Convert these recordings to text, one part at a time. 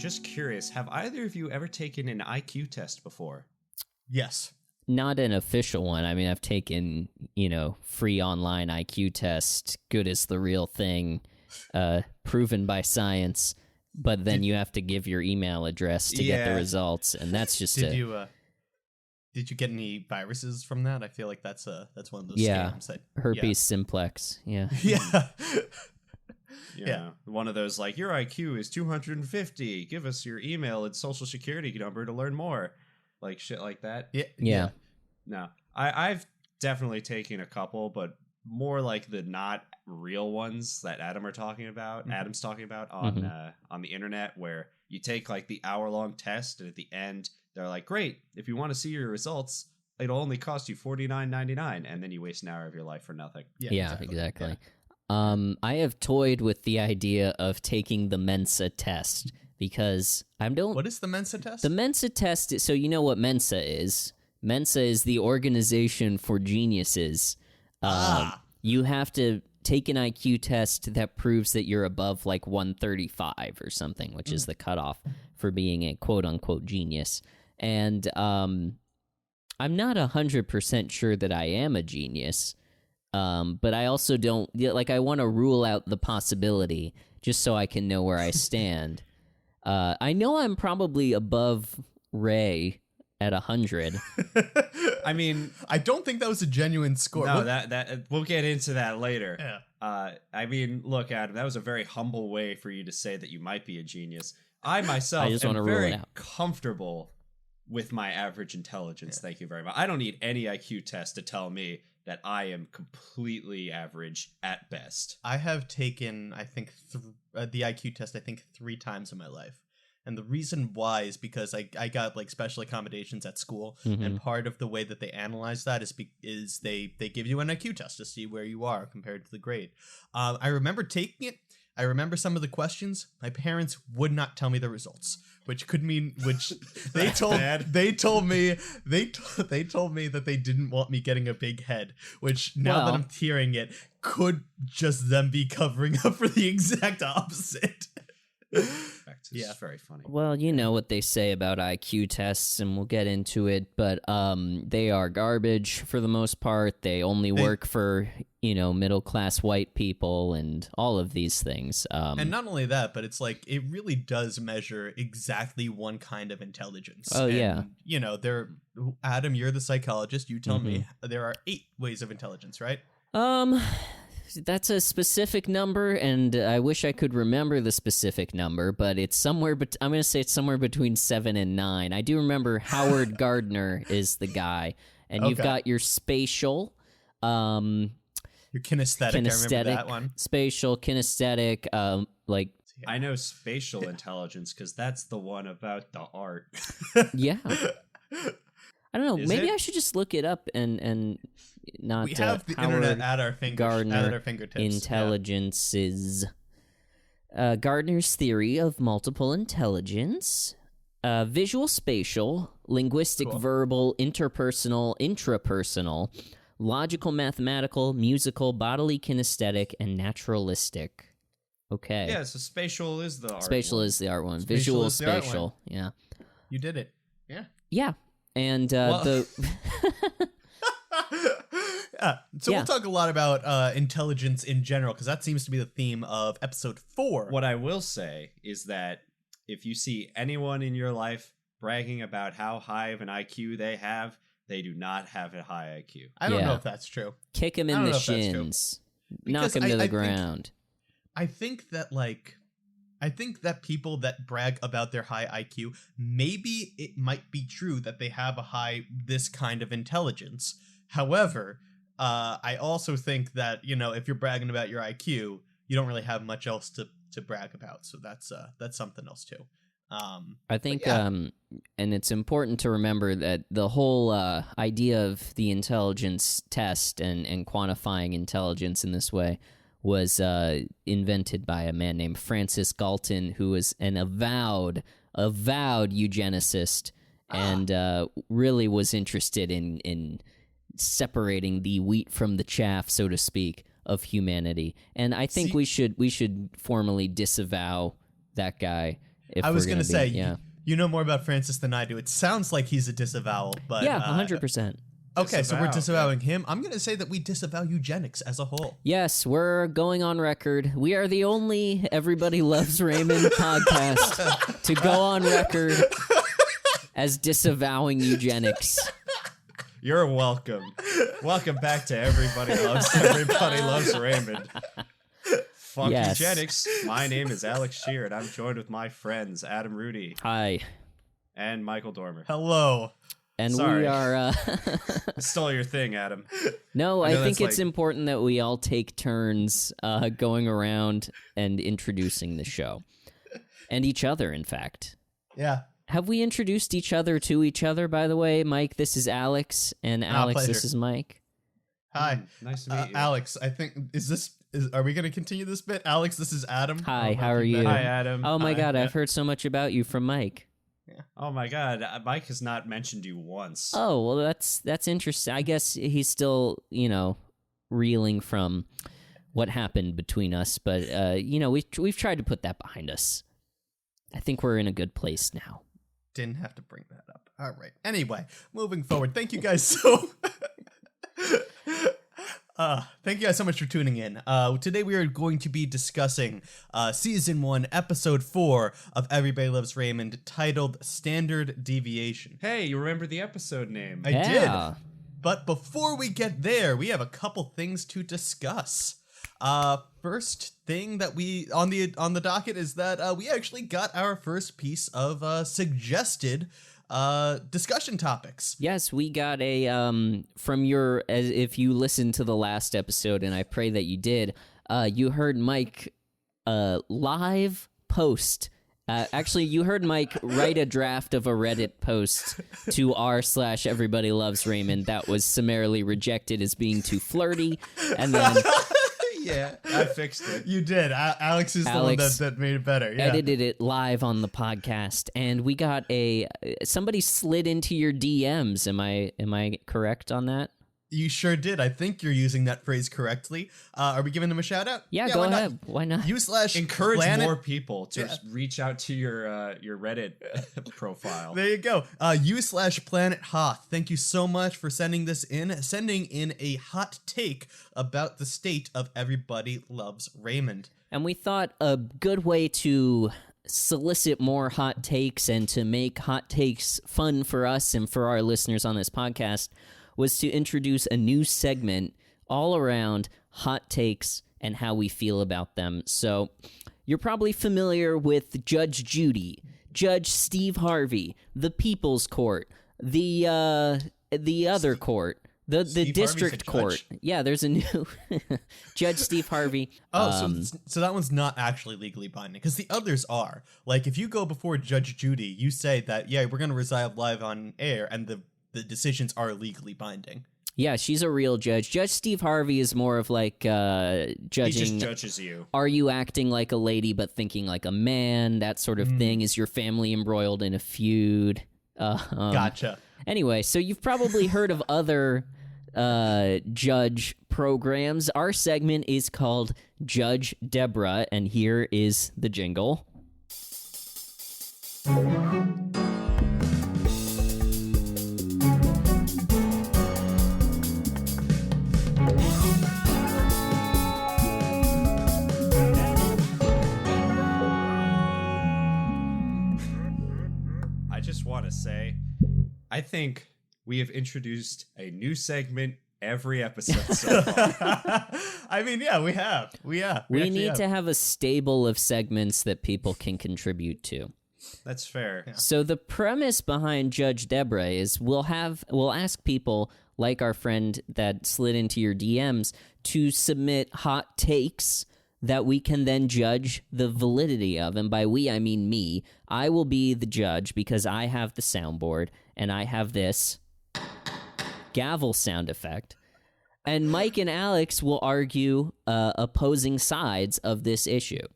just curious, have either of you ever taken an IQ test before? Yes. Not an official one. I mean, I've taken, free online IQ test, good as the real thing, proven by science, but then you have to give your email address to get the results, and that's just Did you get any viruses from that? I feel like that's one of those scams. Herpes simplex, yeah. Yeah. One of those, like, your IQ is 250. Give us your email and social security number to learn more. Like, shit like that. Yeah. No. I've definitely taken a couple, but more like the not real ones that Adam's talking about on the internet, where you take, like, the hour-long test, and at the end, they're like, great, if you want to see your results, it'll only cost you $49.99, and then you waste an hour of your life for nothing. Yeah, exactly. Yeah. I have toyed with the idea of taking the Mensa Test because What is the Mensa Test? The Mensa Test, so you know what Mensa is. Mensa is the organization for geniuses. You have to take an IQ test that proves that you're above like 135 or something, which is the cutoff for being a quote-unquote genius. And I'm not 100% sure that I am a genius. But I also don't, I want to rule out the possibility just so I can know where I stand. I know I'm probably above Ray at 100. I mean, I don't think that was a genuine score. No, that we'll get into that later. Yeah. I mean, look, Adam, that was a very humble way for you to say that you might be a genius. I myself am very comfortable with my average intelligence. Thank you very much. I don't need any IQ test to tell me that I am completely average at best. I have taken, I think, the IQ test, 3 times in my life. And the reason why is because I got like special accommodations at school. And part of the way that they analyze that is they give you an IQ test to see where you are compared to the grade. I remember taking it. I remember some of the questions. My parents would not tell me the results, which could mean they told me that they didn't want me getting a big head, which now that I'm hearing it could just them be covering up for the exact opposite. It's very funny. Well, you know what they say about IQ tests, and we'll get into it, but they are garbage for the most part. They only work for, middle-class white people and all of these things. And not only that, but it's like it really does measure exactly one kind of intelligence. Oh, and, Adam, you're the psychologist. You tell me there are 8 ways of intelligence, right? That's a specific number, and I wish I could remember the specific number, but it's somewhere. I'm going to say it's somewhere between 7 and 9. I do remember Howard Gardner is the guy, and you've got your spatial, your kinesthetic. I remember that one. Spatial, kinesthetic, I know spatial intelligence because that's the one about the art. Yeah. I don't know. Maybe I should just look it up and not. We have the Howard internet at our fingertips. Intelligences. Gardner's theory of multiple intelligence. Visual, spatial, linguistic, verbal, interpersonal, intrapersonal, logical, mathematical, musical, bodily, kinesthetic, and naturalistic. Okay. Yeah, so spatial is the art Spatial one. Is the art one. Visual, spatial. Yeah. You did it. Yeah. Yeah. And So we'll talk a lot about intelligence in general, because that seems to be the theme of episode 4. What I will say is that if you see anyone in your life bragging about how high of an IQ they have, they do not have a high IQ. I don't know if that's true. Kick him in the shins. Knock him to the ground. I think that people that brag about their high IQ, maybe it might be true that they have this kind of intelligence. However, I also think that, if you're bragging about your IQ, you don't really have much else to brag about. So that's something else too. I think, and it's important to remember that the whole idea of the intelligence test and quantifying intelligence in this way was invented by a man named Francis Galton, who was an avowed eugenicist, and really was interested in separating the wheat from the chaff, so to speak, of humanity. And I think we should formally disavow that guy. I was going to say, you know more about Francis than I do. It sounds like he's a disavowal, but... Yeah, 100%. Okay, so we're disavowing him. I'm going to say that we disavow eugenics as a whole. Yes, we're going on record. We are the only Everybody Loves Raymond podcast to go on record as disavowing eugenics. You're welcome. Welcome back to Everybody Loves Raymond. Fuck eugenics. My name is Alex Shear, and I'm joined with my friends Adam Rudy. Hi. And Michael Dormer. Hello. And Sorry. we are... I stole your thing, Adam. No, I think it's important that we all take turns going around and introducing the show. And each other, in fact. Yeah. Have we introduced each other to each other, by the way? Mike, this is Alex, and Alex, this is Mike. Hi. Nice to meet you. Alex, I think, are we going to continue this bit? Alex, this is Adam. Hi, how are you? Hi, Adam. Oh my God, I've heard so much about you from Mike. Yeah. Oh my God, Mike has not mentioned you once. Oh, well, that's interesting. I guess he's still, reeling from what happened between us, but we've tried to put that behind us. I think we're in a good place now. Didn't have to bring that up. All right. Anyway, moving forward. Thank you guys so. Thank you guys so much for tuning in. Today we are going to be discussing Season 1, Episode 4 of Everybody Loves Raymond, titled Standard Deviation. Hey, you remember the episode name? I did. But before we get there, we have a couple things to discuss. First thing that we on the docket is that we actually got our first piece of suggested discussion topics. Yes, we got a from your, as if you listened to the last episode, and I pray that you did, you heard Mike live post. Actually, you heard Mike write a draft of a Reddit post to r/Everybody Loves Raymond that was summarily rejected as being too flirty, and then Yeah, I fixed it. you did. Alex is the one that made it better. Yeah. Edited it live on the podcast, and we got somebody slid into your DMs. Am I correct on that? You sure did. I think you're using that phrase correctly. Are we giving them a shout out? Yeah, go ahead. Why not? Encourage more people to reach out to your Reddit profile. There you go. U/Planet Hoth. Thank you so much for sending in a hot take about the state of Everybody Loves Raymond. And we thought a good way to solicit more hot takes and to make hot takes fun for us and for our listeners on this podcast was to introduce a new segment all around hot takes and how we feel about them. So you're probably familiar with Judge Judy, Judge Steve Harvey, the People's Court, the other court, the district court. Yeah, there's a new Judge Steve Harvey. So that one's not actually legally binding, because the others are. Like, if you go before Judge Judy, you say that, yeah, we're going to reside live on air, and the decisions are legally binding. Yeah, she's a real judge. Judge Steve Harvey is more of like judging. He just judges you. Are you acting like a lady but thinking like a man? That sort of thing. Is your family embroiled in a feud? Gotcha. Anyway, so you've probably heard of other judge programs. Our segment is called Judge Debra, and here is the jingle. Want to say, I think we have introduced a new segment every episode so far. I mean, yeah, we have. We need to have a stable of segments that people can contribute to. That's fair. Yeah. So the premise behind Judge Debra is we'll ask people like our friend that slid into your DMs to submit hot takes that we can then judge the validity of. And by we, I mean me. I will be the judge because I have the soundboard and I have this gavel sound effect. And Mike and Alex will argue opposing sides of this issue.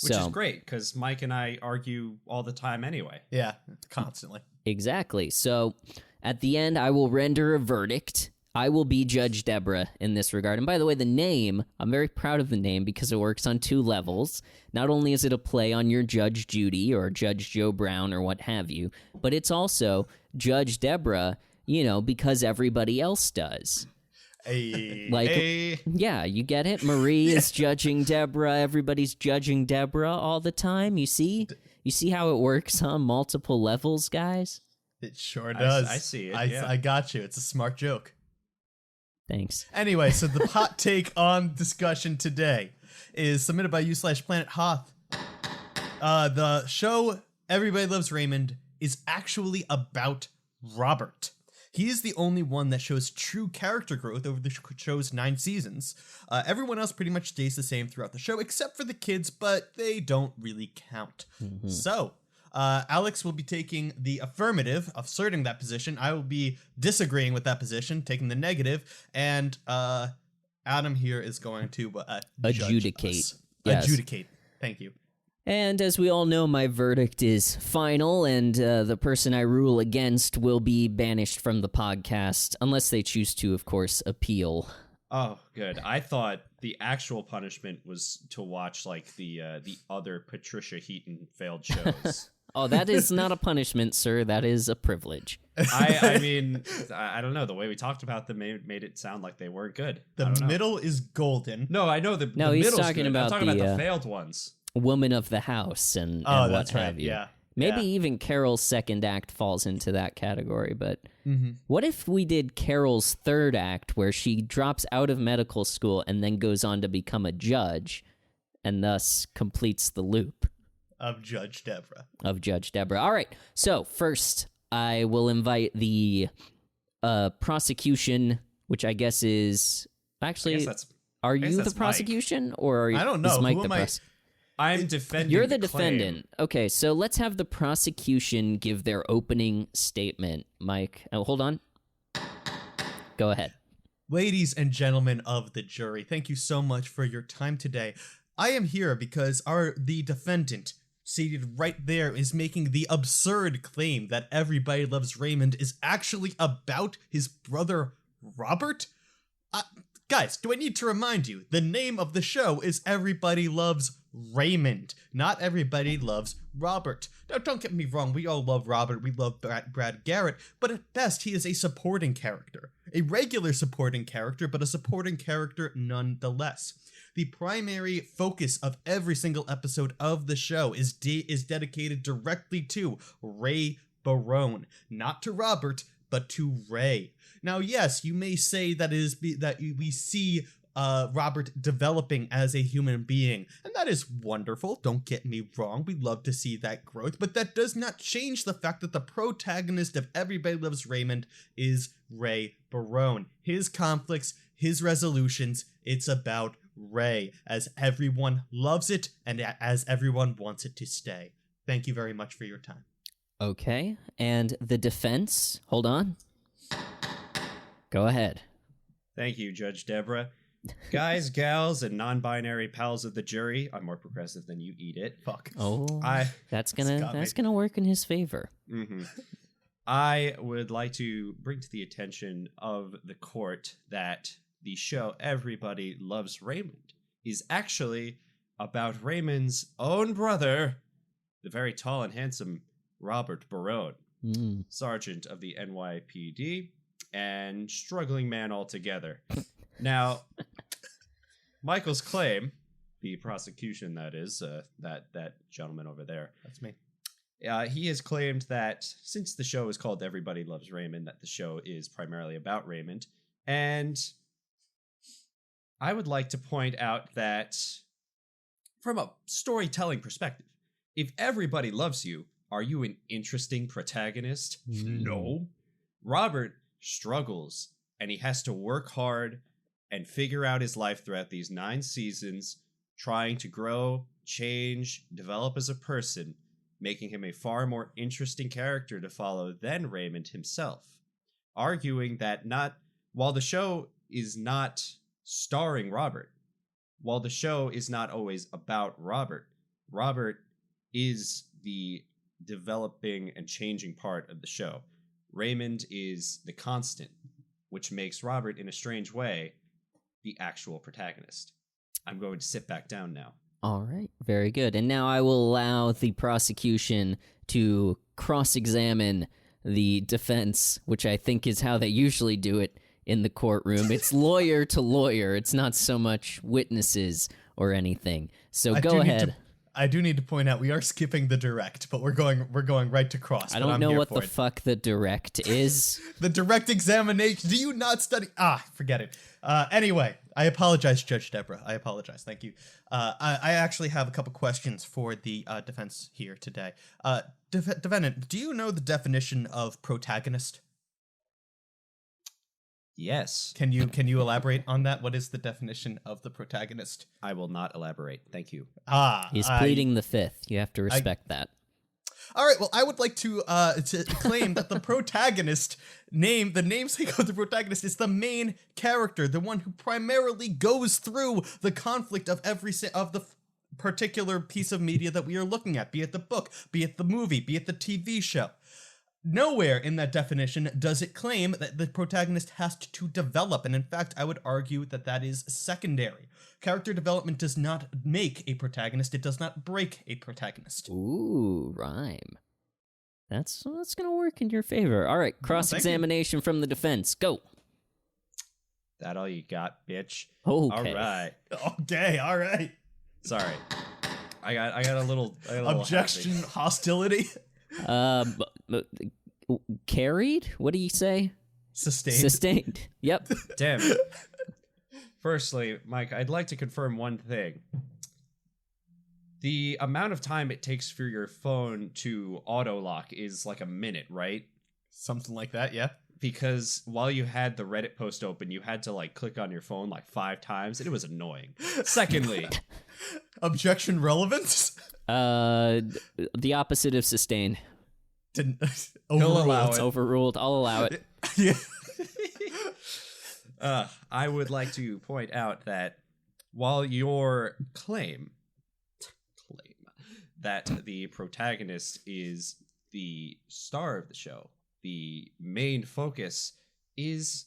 Which is great, because Mike and I argue all the time anyway. Yeah, constantly. Exactly. So at the end, I will render a verdict. I will be Judge Debra in this regard. And by the way, the name, I'm very proud of the name because it works on 2 levels. Not only is it a play on your Judge Judy or Judge Joe Brown or what have you, but it's also Judge Debra, because everybody else does. Yeah, you get it? Marie is judging Debra. Everybody's judging Debra all the time. You see? You see how it works on multiple levels, guys? It sure does. I see it. I got you. It's a smart joke. Thanks. Anyway, so the hot take on discussion today is submitted by u/Planet Hoth. The show Everybody Loves Raymond is actually about Robert. He is the only one that shows true character growth over the show's 9 seasons. Everyone else pretty much stays the same throughout the show, except for the kids, but they don't really count. Mm-hmm. So, Alex will be taking the affirmative, asserting that position. I will be disagreeing with that position, taking the negative, and Adam here is going to adjudicate. Yes. Adjudicate. Thank you. And as we all know, my verdict is final, and the person I rule against will be banished from the podcast, unless they choose to, of course, appeal. Oh, good. I thought the actual punishment was to watch, like, the other Patricia Heaton failed shows. Oh, that is not a punishment, sir. That is a privilege. I mean, I don't know. The way we talked about them made it sound like they weren't good. The middle is golden. No, I know the no, he's middle's talking good. about I'm talking about the failed ones. Woman of the house and what have you. Yeah. Maybe even Carol's second act falls into that category, but mm-hmm. What if we did Carol's third act where she drops out of medical school and then goes on to become a judge and thus completes the loop? Of Judge Debra. All right, so first I will invite the prosecution, which I guess is... Actually, are you the prosecution? Mike. Or I don't know. Is Mike Who the am I? I'm defending. You're the claim. defendant. Okay, so let's have the prosecution give their opening statement. Mike, hold on. Go ahead. Ladies and gentlemen of the jury, thank you so much for your time today. I am here because the defendant, seated right there, is making the absurd claim that Everybody Loves Raymond is actually about his brother Robert. Guys, do I need to remind you, the name of the show is Everybody Loves Raymond, not Everybody Loves Robert. Now, don't get me wrong, we all love Robert, we love Brad Garrett, but at best, he is a supporting character. A regular supporting character, but a supporting character nonetheless. The primary focus of every single episode of the show is dedicated directly to Ray Barone, not to Robert, but to Ray. Now, yes, you may say that we see Robert developing as a human being, and that is wonderful, don't get me wrong, we love to see that growth, but that does not change the fact that the protagonist of Everybody Loves Raymond is Ray Barone. His conflicts, his resolutions, it's about Ray, as everyone loves it and as everyone wants it to stay. Thank you very much for your time. Okay, and the defense, hold on. Go ahead. Thank you, Judge Debra. Guys, gals, and non-binary pals of the jury, I'm more progressive than you eat it. Fuck. Oh, that's gonna work in his favor. Mm-hmm. I would like to bring to the attention of the court that the show Everybody Loves Raymond is actually about Raymond's own brother, the very tall and handsome Robert Barone, sergeant of the NYPD and struggling man altogether. Now, Michael's claim, the prosecution that is, that gentleman over there. That's me. He has claimed that since the show is called Everybody Loves Raymond, that the show is primarily about Raymond. And I would like to point out that from a storytelling perspective, if everybody loves you, are you an interesting protagonist? No. Robert struggles, and he has to work hard and figure out his life throughout these 9 seasons, trying to grow, change, develop as a person, making him a far more interesting character to follow than Raymond himself. Arguing that while the show is not starring Robert, while the show is not always about Robert, Robert is the developing and changing part of the show. Raymond is the constant, which makes Robert, in a strange way, the actual protagonist. I'm going to sit back down now. All right, very good. And now I will allow the prosecution to cross-examine the defense, which I think is how they usually do it in the courtroom. It's lawyer to lawyer. It's not so much witnesses or anything. So go ahead. I do need to point out we are skipping the direct, but we're going right to cross. I don't know what the fuck the direct is. The direct examination. Do you not study? Forget it. Anyway, I apologize, Judge Debra. I apologize. Thank you. I actually have a couple questions for the defense here today. Defendant, do you know the definition of protagonist? Yes. Can you elaborate on that? What is the definition of the protagonist? I will not elaborate. Thank you. He's pleading the fifth. You have to respect that. All right. Well, I would like to claim that the protagonist the namesake of the protagonist is the main character, the one who primarily goes through the conflict of of the particular piece of media that we are looking at, be it the book, be it the movie, be it the TV show. Nowhere in that definition does it claim that the protagonist has to develop, and in fact, I would argue that that is secondary. Character development does not make a protagonist, it does not break a protagonist. Ooh, rhyme. That's gonna work in your favor. All right, cross-examination from the defense. Go. That all you got, bitch? Okay. All right. Okay, all right. Sorry. I got a little objection, hostility. Carried? What do you say? Sustained. Yep. Damn. Firstly, Mike, I'd like to confirm one thing. The amount of time it takes for your phone to auto-lock is like a minute, right? Something like that, yeah. Because while you had the Reddit post open, you had to like click on your phone like 5 times, and it was annoying. Secondly, objection relevance? The opposite of sustained. He'll allow it. Overruled. I'll allow it. Yeah. I would like to point out that while your claim that the protagonist is the star of the show, the main focus is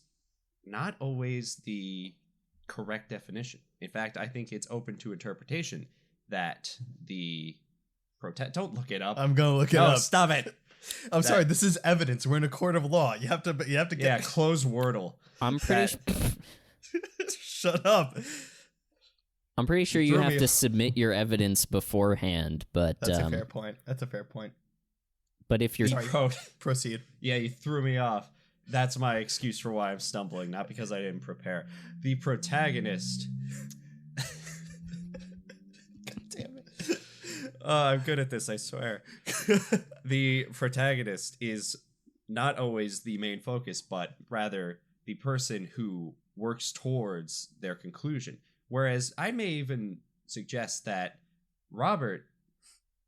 not always the correct definition. In fact, I think it's open to interpretation that the don't look it up. I'm gonna look it up. Stop it. I'm sorry. This is evidence. We're in a court of law. You have to get. Yeah, close Wordle. I'm pretty. Shut up. I'm pretty sure you have to submit your evidence beforehand, but that's a fair point. That's a fair point. But if you're proceed. Yeah, you threw me off. That's my excuse for why I'm stumbling, not because I didn't prepare. The protagonist. God damn it. I'm good at this, I swear. The protagonist is not always the main focus, but rather the person who works towards their conclusion. Whereas I may even suggest that Robert,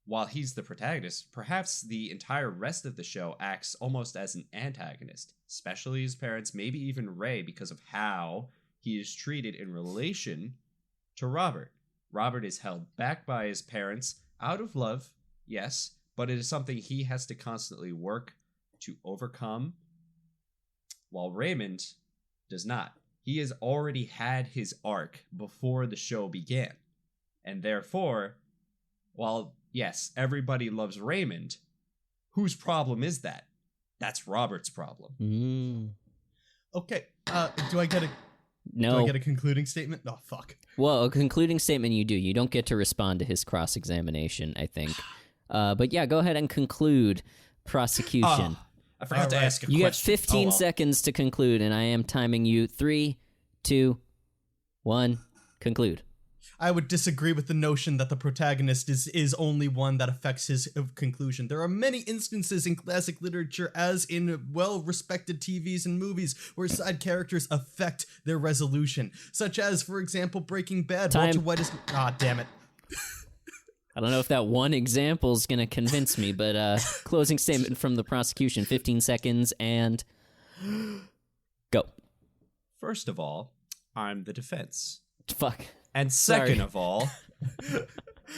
while he's the protagonist, perhaps the entire rest of the show acts almost as an antagonist, especially his parents, maybe even Ray, because of how he is treated in relation to Robert. Robert is held back by his parents out of love, yes, but it is something he has to constantly work to overcome, while Raymond does not. He has already had his arc before the show began. And therefore, while, yes, everybody loves Raymond, whose problem is that? That's Robert's problem. Okay, do I get a concluding statement? Oh, fuck. Well, a concluding statement you do. You don't get to respond to his cross-examination, I think. But yeah, go ahead and conclude prosecution. I forgot to ask a question. You have 15 seconds to conclude, and I am timing you. 3, 2, 1, conclude. I would disagree with the notion that the protagonist is only one that affects his conclusion. There are many instances in classic literature, as in well-respected TVs and movies, where side characters affect their resolution. Such as, for example, Breaking Bad. Time. Walter White is... damn it. I don't know if that one example is going to convince me, but closing statement from the prosecution, 15 seconds, and go. First of all, I'm the defense. Fuck. And second of all,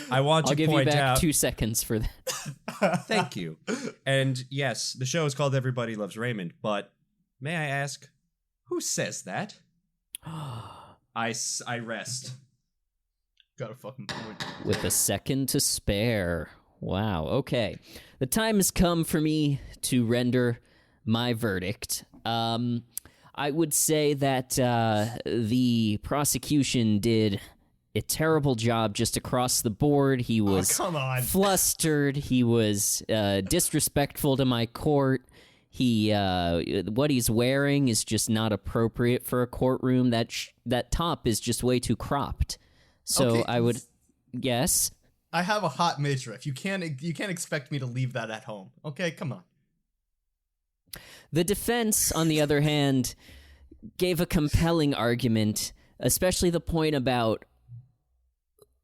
I want to point out... I'll give you back 2 seconds for that. Thank you. And yes, the show is called Everybody Loves Raymond, but may I ask, Who says that? I rest. Got a fucking point. With a second to spare. Wow, okay. The time has come for me to render my verdict. I would say that the prosecution did a terrible job just across the board. He was flustered. He was disrespectful to my court. What he's wearing is just not appropriate for a courtroom. That top is just way too cropped. So Okay. I would, yes. I have a hot midriff. You can't expect me to leave that at home. Okay, come on. The defense, on the other hand, gave a compelling argument, especially the point about,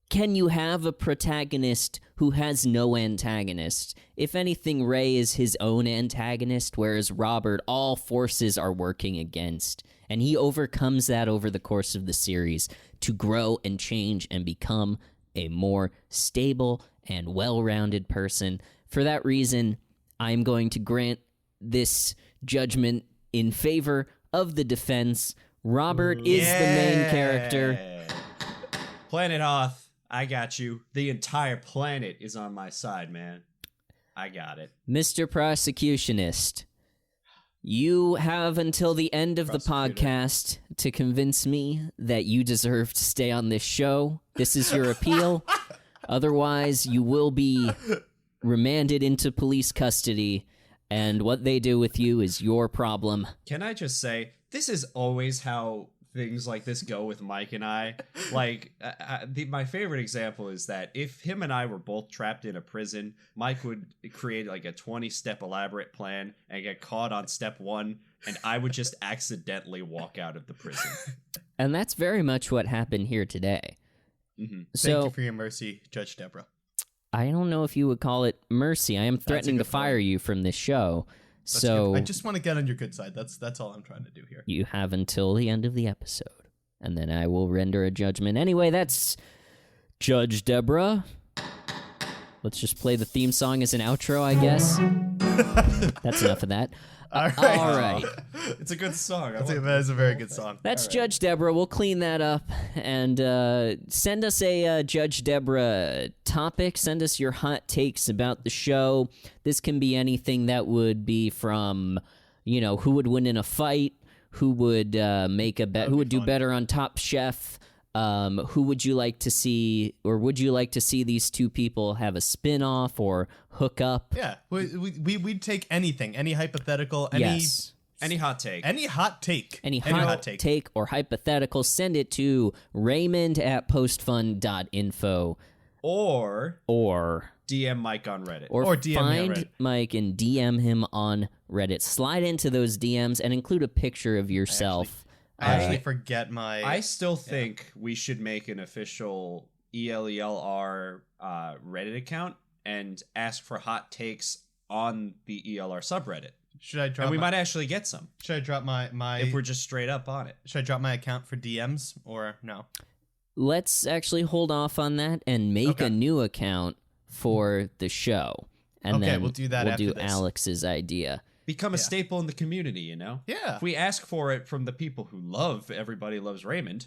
can you have a protagonist who has no antagonist? If anything, Ray is his own antagonist, whereas Robert, all forces are working against. And he overcomes that over the course of the series to grow and change and become a more stable and well-rounded person. For that reason, I'm going to grant this judgment in favor of the defense. Robert is the main character. Planet Hoth, I got you. The entire planet is on my side, man. I got it. Mr. Prosecutionist, you have until the end of the podcast to convince me that you deserve to stay on this show. This is your appeal. Otherwise, you will be remanded into police custody, and what they do with you is your problem. Can I just say, this is always how things like this go with Mike and I. Like, my favorite example is that if him and I were both trapped in a prison, Mike would create like a 20-step elaborate plan and get caught on step 1, and I would just accidentally walk out of the prison. And that's very much what happened here today. Mm-hmm. Thank you for your mercy, Judge Debra. I don't know if you would call it mercy. I am threatening to fire you from this show. That's so good. I just want to get on your good side. That's all I'm trying to do here. You have until the end of the episode, and then I will render a judgment. Anyway, that's Judge Debra. Let's just play the theme song as an outro, I guess. That's enough of that. All right. All right. It's a good song. That is a very good song. That's Judge Debra. We'll clean that up and send us a Judge Debra topic. Send us your hot takes about the show. This can be anything that would be from, who would win in a fight, who would make a bet, who would do better on Top Chef. Who would you like to see, or would you like to see these two people have a spin-off or hook up? Yeah, we'd take anything, any hypothetical, any hot take. Any hot take. Any hot take or hypothetical, send it to Raymond@postfund.info. Or DM Mike on Reddit. Or DM find me on Reddit. Mike and DM him on Reddit. Slide into those DMs and include a picture of yourself. I actually forget my... I still think we should make an official ELELR Reddit account and ask for hot takes on the ELR subreddit. Should I drop? And we might actually get some. Should I drop my? If we're just straight up on it. Should I drop my account for DMs or no? Let's actually hold off on that and make a new account for the show. And then we'll do that We'll after do this. Alex's idea. Become a staple in the community, Yeah. If we ask for it from the people who love Everybody Loves Raymond,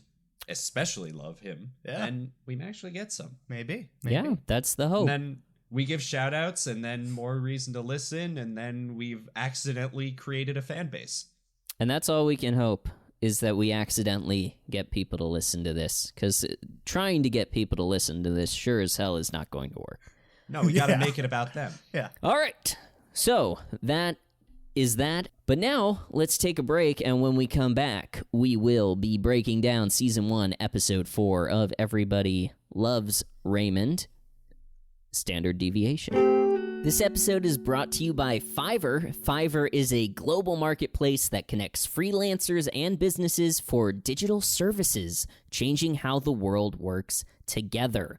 especially love him, then we may actually get some. Maybe. Yeah, that's the hope. And then we give shout outs and then more reason to listen, and then we've accidentally created a fan base. And that's all we can hope, is that we accidentally get people to listen to this. Because trying to get people to listen to this sure as hell is not going to work. No, we gotta make it about them. Yeah. All right. So, that is that. But now, let's take a break, and when we come back, we will be breaking down Season 1, Episode 4 of Everybody Loves Raymond, Standard Deviation. This episode is brought to you by Fiverr. Fiverr is a global marketplace that connects freelancers and businesses for digital services, changing how the world works together.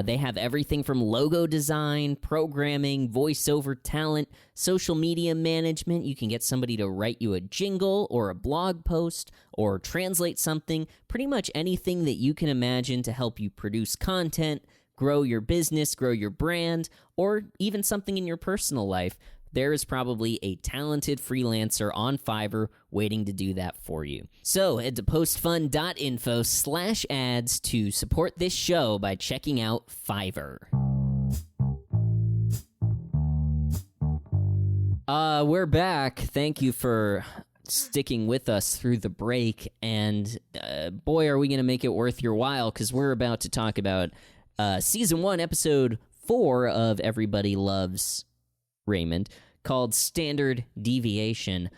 They have everything from logo design, programming, voiceover talent, social media management. You can get somebody to write you a jingle or a blog post or translate something, pretty much anything that you can imagine to help you produce content, grow your business, grow your brand, or even something in your personal life. there is probably a talented freelancer on Fiverr waiting to do that for you. So head to postfund.info/ads to support this show by checking out Fiverr. We're back. Thank you for sticking with us through the break, and boy, are we going to make it worth your while, because we're about to talk about Season 1, Episode 4 of Everybody Loves Raymond, called Standard Deviation.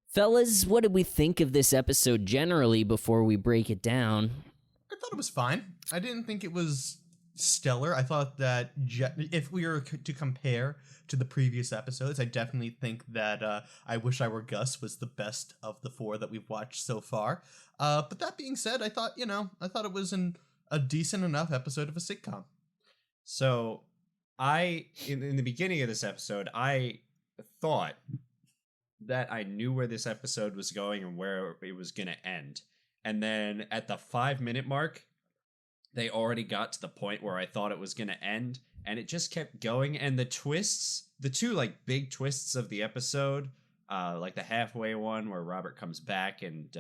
Fellas, what did we think of this episode generally before we break it down? I thought it was fine. I didn't think it was stellar. I thought that if we were to compare to the previous episodes, I definitely think that I Wish I Were Gus was the best of the 4 that we've watched so far. But that being said, I thought it was a decent enough episode of a sitcom. So in the beginning of this episode, I thought that I knew where this episode was going and where it was going to end. And then at the 5-minute mark, they already got to the point where I thought it was going to end, and it just kept going. And the twists, the two like big twists of the episode, like the halfway one where Robert comes back and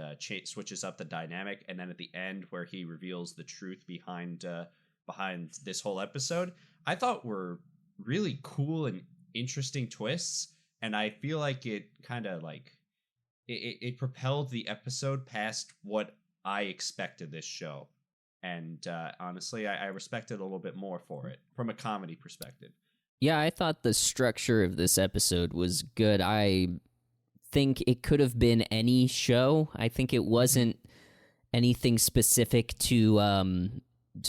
switches up the dynamic, and then at the end where he reveals the truth behind this whole episode, I thought were really cool and interesting twists. And I feel like it kind of like it propelled the episode past what I expected this show. And honestly, I respect it a little bit more for it from a comedy perspective. Yeah, I thought the structure of this episode was good. I think it could have been any show. I think it wasn't anything specific to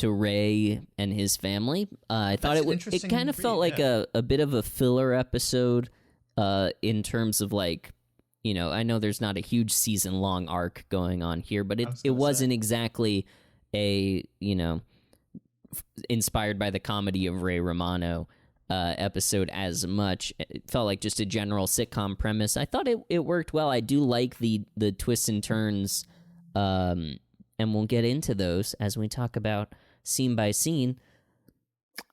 Ray and his family. I thought it kind of felt like a bit of a filler episode in terms of like, you know, I know there's not a huge season-long arc going on here, but it wasn't exactly a, you know, inspired by the comedy of Ray Romano episode as much. It felt like just a general sitcom premise. I thought it worked well. I do like the twists and turns, and we'll get into those as we talk about scene by scene.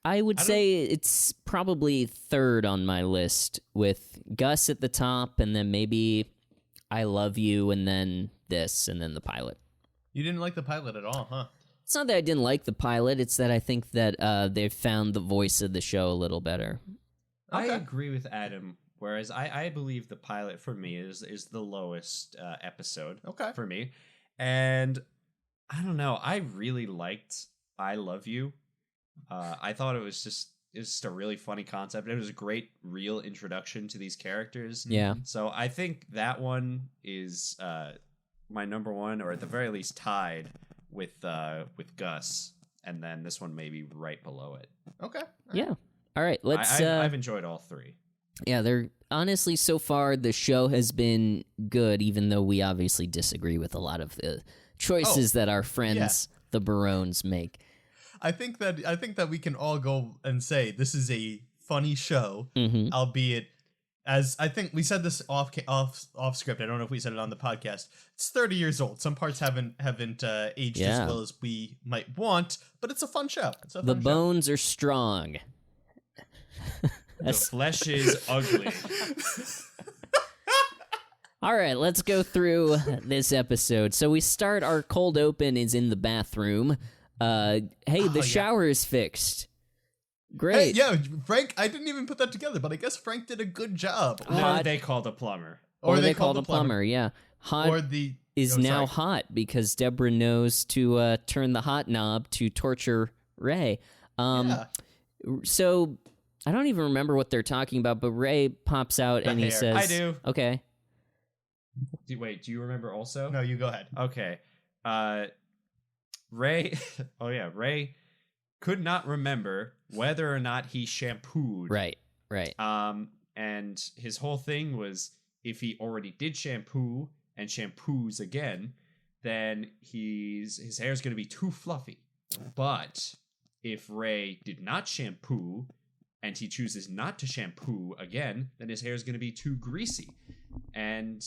I would say it's probably third on my list, with Gus at the top, and then maybe I Love You, and then this, and then the pilot. You didn't like the pilot at all, huh? It's not that I didn't like the pilot. It's that I think that they've found the voice of the show a little better. Okay. I agree with Adam. Whereas I believe the pilot for me is the lowest episode for me. And I don't know. I really liked I Love You. I thought it was just a really funny concept. It was a great real introduction to these characters. Yeah. So I think that one is my number one, or at the very least tied with Gus, and then this one maybe right below it. Okay. Yeah. All right. Let's. I've enjoyed all three. Yeah, they're honestly so far the show has been good, even though we obviously disagree with a lot of the choices that our friends the Barones make. I think that we can all go and say this is a funny show, albeit, as I think we said this off script. I don't know if we said it on the podcast. It's 30 years old. Some parts haven't aged as well as we might want, but it's a fun show. The bones are strong. The flesh is ugly. All right, let's go through this episode. So we start, our cold open is in the bathroom. The shower is fixed. Great. Hey, Frank, I didn't even put that together, but I guess Frank did a good job. Or they called a plumber. Or they called a plumber, yeah. Hot is now hot because Debra knows to turn the hot knob to torture Ray. So I don't even remember what they're talking about, but Ray pops out and he says... I do. Okay. Wait, do you remember also? No, you go ahead. Okay. Ray... Ray could not remember whether or not he shampooed. Right. And his whole thing was, if he already did shampoo and shampoos again, then his hair is going to be too fluffy. But if Ray did not shampoo and he chooses not to shampoo again, then his hair is going to be too greasy. And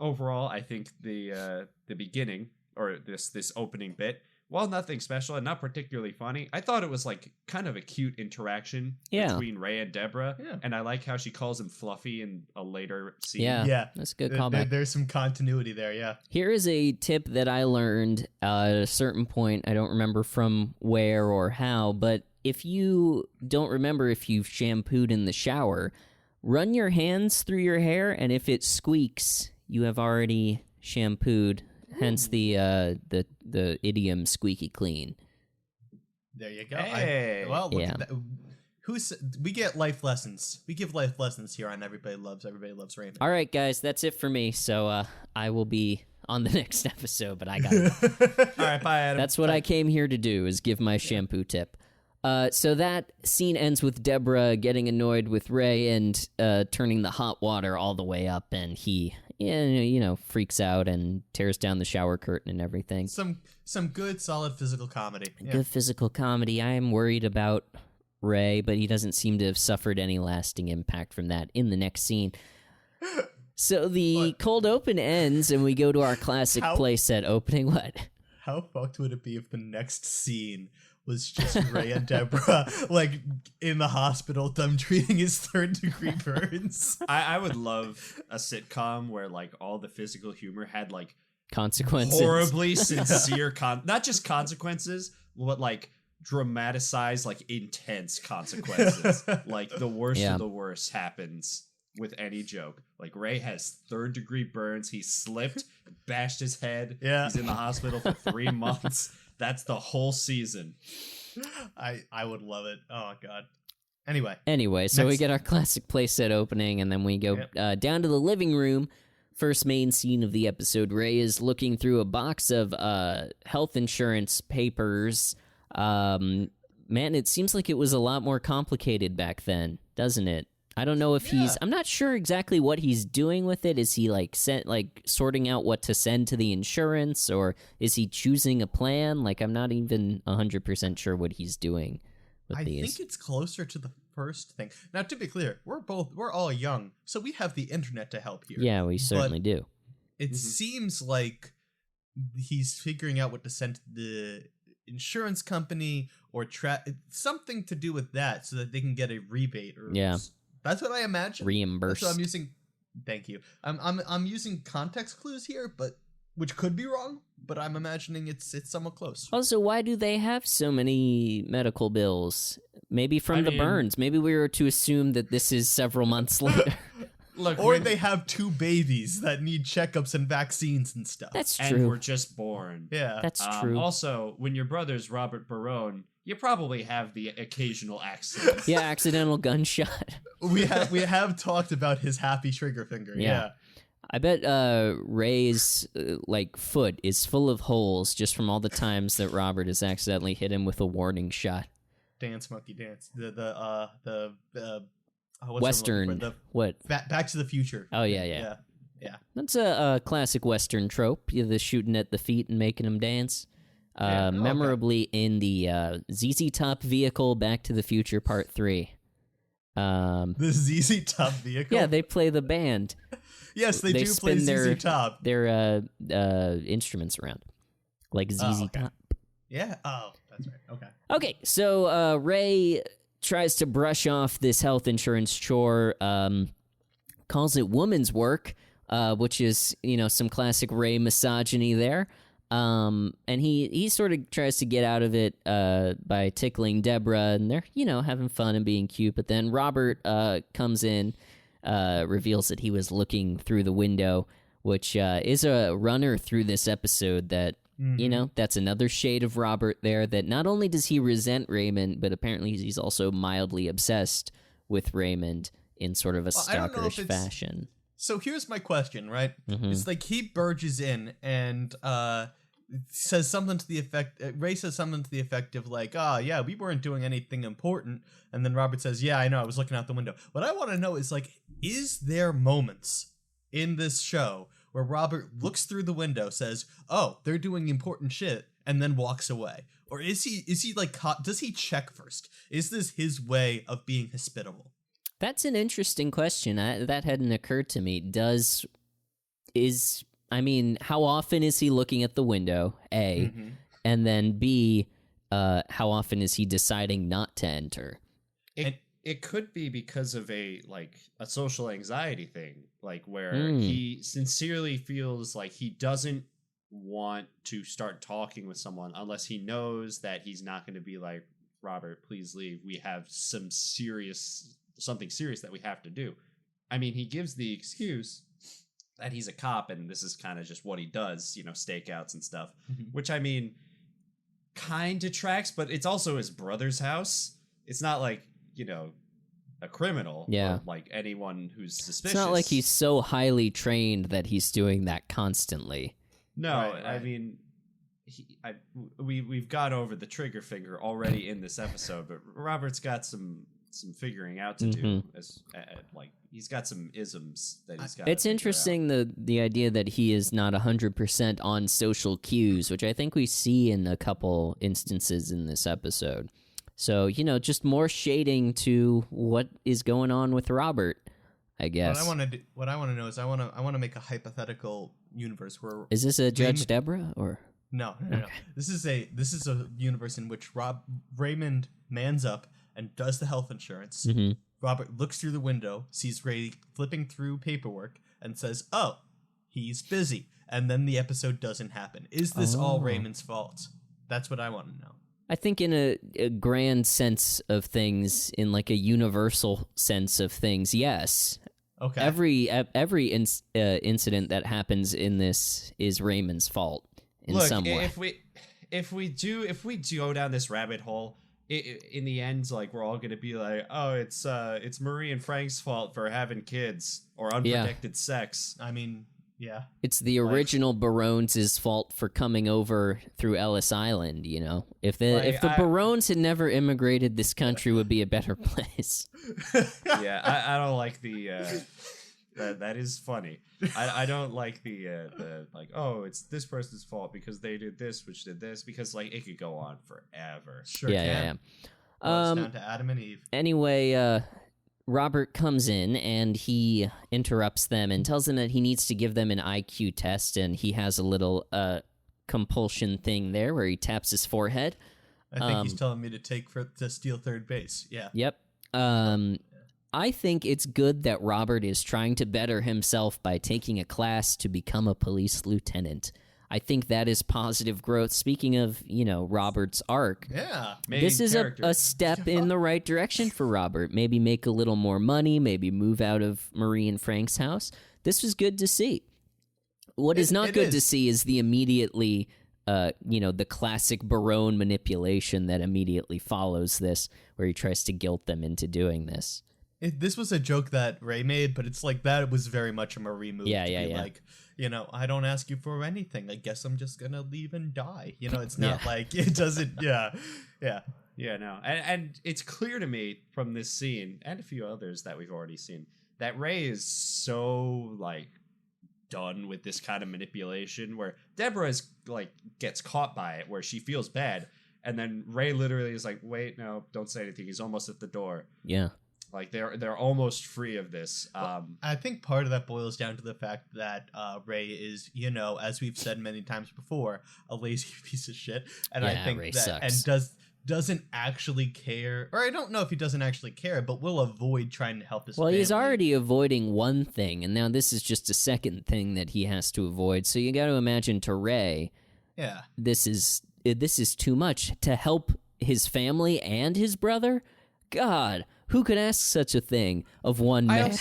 overall, I think the beginning, or this opening bit, while nothing special and not particularly funny, I thought it was like kind of a cute interaction between Ray and Debra. Yeah. And I like how she calls him Fluffy in a later scene. Yeah, that's a good callback. There's some continuity there, yeah. Here is a tip that I learned at a certain point. I don't remember from where or how, but if you don't remember if you've shampooed in the shower, run your hands through your hair, and if it squeaks, you have already shampooed. Hence the idiom "squeaky clean." There you go. Hey. Look at that. We get life lessons. We give life lessons here on Everybody Loves Raymond. All right, guys, that's it for me. So I will be on the next episode, but I got it. All right, bye, Adam. That's what I came here to do, is give my shampoo tip. So that scene ends with Debra getting annoyed with Ray and turning the hot water all the way up, and he, freaks out and tears down the shower curtain and everything. Some good, solid physical comedy. Yeah. Good physical comedy. I am worried about Ray, but he doesn't seem to have suffered any lasting impact from that in the next scene. So the cold open ends, and we go to our classic playset opening. What? How fucked would it be if the next scene was just Ray and Debra, like, in the hospital, them treating his third-degree burns? I would love a sitcom where, like, all the physical humor had, like, consequences. Horribly sincere, not just consequences, but, like, dramatized, like, intense consequences. Like, the worst of the worst happens with any joke. Like, Ray has third-degree burns. He slipped, bashed his head. Yeah. He's in the hospital for 3 months. That's the whole season. I would love it. Oh, God. Anyway, so we get our classic playset opening, and then we go down to the living room. First main scene of the episode, Ray is looking through a box of health insurance papers. Man, it seems like it was a lot more complicated back then, doesn't it? I don't know if I'm not sure exactly what he's doing with it. Is he sorting out what to send to the insurance, or is he choosing a plan? Like, I'm not even 100% sure what he's doing with these. I think it's closer to the first thing. Now, to be clear, we're all young, so we have the internet to help here. Yeah, we certainly do. It seems like he's figuring out what to send to the insurance company, or something to do with that, so that they can get a rebate. That's what I imagine. Reimbursed. That's what I'm using. Thank you. I'm using context clues here, but which could be wrong. But I'm imagining it's somewhat close. Also, why do they have so many medical bills? Maybe from the burns. Maybe we were to assume that this is several months later. Look, or they have 2 babies that need checkups and vaccines and stuff. That's and true. We're just born. Yeah, that's true. Also, when your brother's Robert Barone, you probably have the occasional accident. Yeah, accidental gunshot. We have talked about his happy trigger finger. Yeah. I bet Ray's foot is full of holes just from all the times that Robert has accidentally hit him with a warning shot. Dance, monkey, dance. The Western. What? Back to the Future. Oh yeah. That's a classic Western trope. The shooting at the feet and making them dance. Memorably in the ZZ Top vehicle, Back to the Future Part 3. The ZZ Top vehicle? Yeah, they play the band. Yes, they do play ZZ Top. Their instruments around. Like ZZ Top. Yeah? Oh, that's right. Okay. Okay, so Ray tries to brush off this health insurance chore, calls it woman's work, which is, some classic Ray misogyny there. And he sort of tries to get out of it by tickling Debra, and they're, having fun and being cute. But then Robert comes in, reveals that he was looking through the window, which is a runner through this episode that, that's another shade of Robert there, that not only does he resent Raymond, but apparently he's also mildly obsessed with Raymond in sort of a stalkerish fashion. So here's my question, right? Mm-hmm. It's like he barges in and says something to the effect, Ray says something to the effect of like, yeah, we weren't doing anything important. And then Robert says, yeah, I know, I was looking out the window. What I want to know is, like, is there moments in this show where Robert looks through the window, says, oh, they're doing important shit, and then walks away? Or is he like, does he check first? Is this his way of being hospitable? That's an interesting question. That hadn't occurred to me. How often is he looking at the window? A. And then B, how often is he deciding not to enter? It could be because of a social anxiety thing, like where he sincerely feels like he doesn't want to start talking with someone unless he knows that he's not going to be like, Robert, please leave. We have something serious that we have to do. I mean, he gives the excuse that he's a cop and this is kind of just what he does, stakeouts and stuff, which I mean, kind of tracks, but it's also his brother's house. It's not like, a criminal, or like anyone who's suspicious. It's not like he's so highly trained that he's doing that constantly. No, right. I mean, we've got over the trigger finger already in this episode, but Robert's got some figuring out to do. He's got some isms that he's got. It's interesting the idea that he is not 100% on social cues, which I think we see in a couple instances in this episode. So, just more shading to what is going on with Robert, I guess. What I want to know is I want to make a hypothetical universe where is this a Judge Debra or no? This is a universe in which Raymond mans up and does the health insurance. Robert looks through the window, sees Ray flipping through paperwork, and says, "Oh, he's busy." And then the episode doesn't happen. Is this all Raymond's fault? That's what I want to know. I think in a grand sense of things, in like a universal sense of things, yes. Okay. Every incident that happens in this is Raymond's fault in some way. If we go down this rabbit hole, in the end, like we're all gonna be like, oh, it's Marie and Frank's fault for having kids or unprotected sex. I mean, yeah, it's the original Barones' fault for coming over through Ellis Island. If the Barones had never immigrated, this country would be a better place. Yeah, I don't like the. That is funny. I don't like the like, oh, it's this person's fault because they did this, which did this, because like it could go on forever. Sure. Yeah. Well, it's down to Adam and Eve. Anyway, Robert comes in and he interrupts them and tells them that he needs to give them an IQ test, and he has a little compulsion thing there where he taps his forehead. I think he's telling me to steal third base. Yeah. Yep. I think it's good that Robert is trying to better himself by taking a class to become a police lieutenant. I think that is positive growth. Speaking of, Robert's arc. Yeah. This is a step in the right direction for Robert. Maybe make a little more money, maybe move out of Marie and Frank's house. This was good to see. What is not good to see is the immediately, the classic Barone manipulation that immediately follows this, where he tries to guilt them into doing this. This was a joke that Ray made, but it's like that was very much a Marie move. Yeah. Like, I don't ask you for anything. I guess I'm just gonna leave and die. It's not like it doesn't. Yeah. No, and it's clear to me from this scene and a few others that we've already seen that Ray is so like done with this kind of manipulation. Where Debra is like gets caught by it, where she feels bad, and then Ray literally is like, "Wait, no, don't say anything. He's almost at the door." Yeah. Like they're almost free of this. I think part of that boils down to the fact that Ray is, as we've said many times before, a lazy piece of shit, and I think Ray that sucks. and doesn't actually care, or I don't know if he doesn't actually care, but will avoid trying to help his family. He's already avoiding one thing, and now this is just a second thing that he has to avoid. So you got to imagine to Ray, this is too much to help his family and his brother. God. Who could ask such a thing of one man?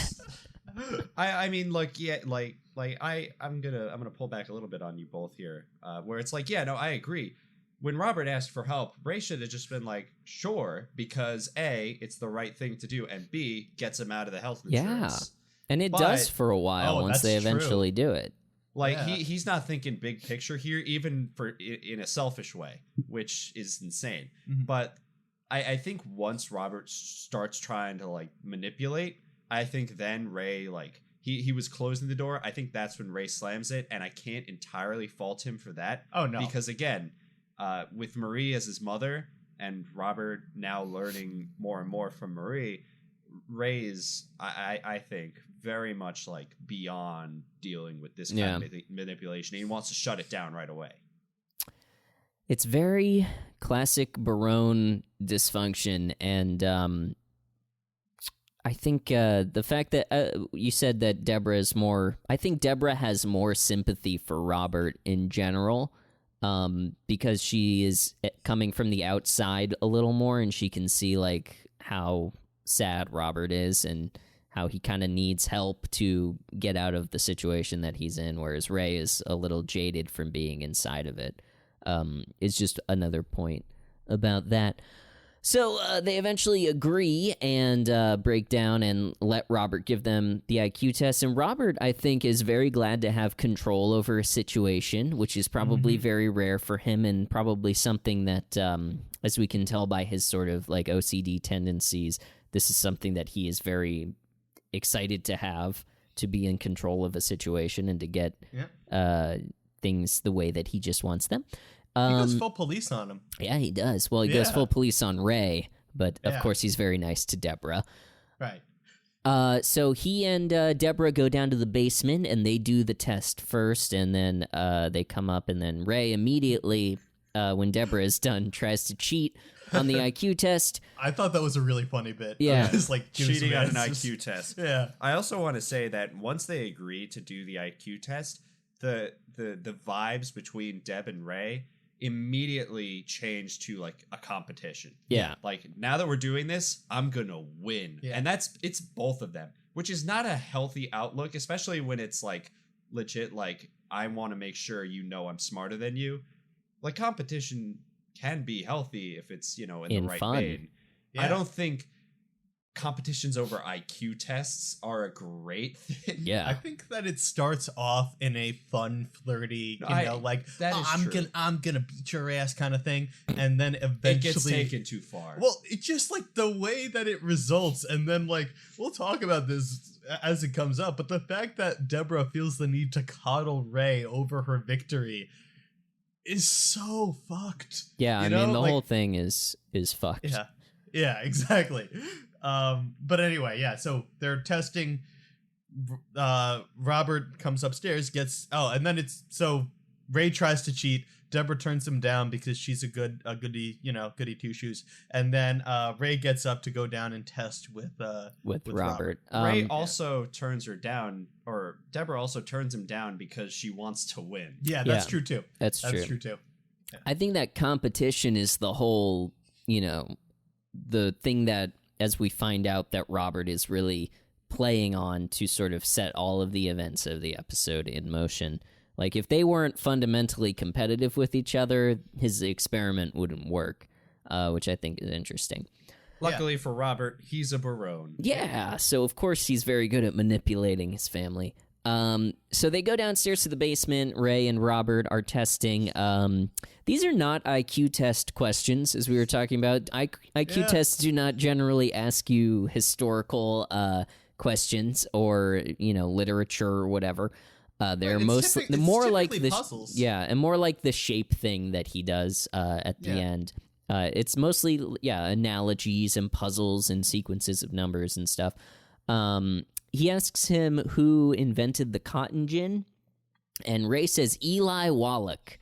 I mean, like, yeah, I'm gonna pull back a little bit on you both here, where it's like, yeah, no, I agree. When Robert asked for help, Ray should have just been like, sure, because A, it's the right thing to do, and B, gets him out of the health insurance. Yeah, and it does for a while once they eventually do it. Like, he's not thinking big picture here, even in a selfish way, which is insane. Mm-hmm. But I think once Robert starts trying to like manipulate, I think then Ray like he was closing the door. I think that's when Ray slams it, and I can't entirely fault him for that. Oh no, because again, with Marie as his mother and Robert now learning more and more from Marie, Ray is I think very much like beyond dealing with this kind of manipulation. He wants to shut it down right away. It's very classic Barone dysfunction, and I think the fact that you said that Debra is more... I think Debra has more sympathy for Robert in general, because she is coming from the outside a little more, and she can see, like, how sad Robert is and how he kind of needs help to get out of the situation that he's in, whereas Ray is a little jaded from being inside of it. It's just another point about that. So they eventually agree and break down and let Robert give them the IQ test. And Robert, I think, is very glad to have control over a situation, which is probably very rare for him, and probably something that, as we can tell by his sort of like OCD tendencies, this is something that he is very excited to have, to be in control of a situation and to get things the way that he just wants them. He goes full police on him. Yeah, he does. Well, he goes full police on Ray, but of course he's very nice to Debra. Right. So he and Debra go down to the basement, and they do the test first, and then they come up, and then Ray immediately, when Debra is done, tries to cheat on the IQ test. I thought that was a really funny bit. Yeah. Just like Cheating on an IQ test. Yeah. I also want to say that once they agree to do the IQ test, the vibes between Deb and Ray immediately change to like a competition. Yeah. Like, now that we're doing this, I'm gonna win. Yeah. And it's both of them, which is not a healthy outlook, especially when it's like legit, like, I want to make sure you know I'm smarter than you. Like, competition can be healthy if it's, in the right fun. vein. Yeah. I don't think competitions over IQ tests are a great thing. Yeah. I think that it starts off in a fun, flirty, I'm gonna beat your ass kind of thing, and then eventually it gets taken too far. Well, it's just like the way that it results, and then like we'll talk about this as it comes up, but the fact that Debra feels the need to coddle Ray over her victory is so fucked. Yeah, I mean, the whole thing is fucked. Yeah, exactly. But anyway, yeah, so they're testing. Robert comes upstairs, and then so Ray tries to cheat. Debra turns him down because she's a goody two shoes. And then Ray gets up to go down and test with Robert. Ray also turns her down, or Debra also turns him down because she wants to win. Yeah, that's true too. That's true too. Yeah. I think that competition is the whole, the thing that, as we find out, that Robert is really playing on to sort of set all of the events of the episode in motion. Like, if they weren't fundamentally competitive with each other, his experiment wouldn't work, which I think is interesting. Luckily for Robert, he's a Barone. Yeah, so of course he's very good at manipulating his family. So they go downstairs to the basement. Ray and Robert are testing. These are not IQ test questions, as we were talking about. IQ tests do not generally ask you historical questions or, literature or whatever. They're mostly more like the puzzles. And more like the shape thing that he does at the end. It's mostly analogies and puzzles and sequences of numbers and stuff. He asks him who invented the cotton gin, and Ray says Eli Wallach.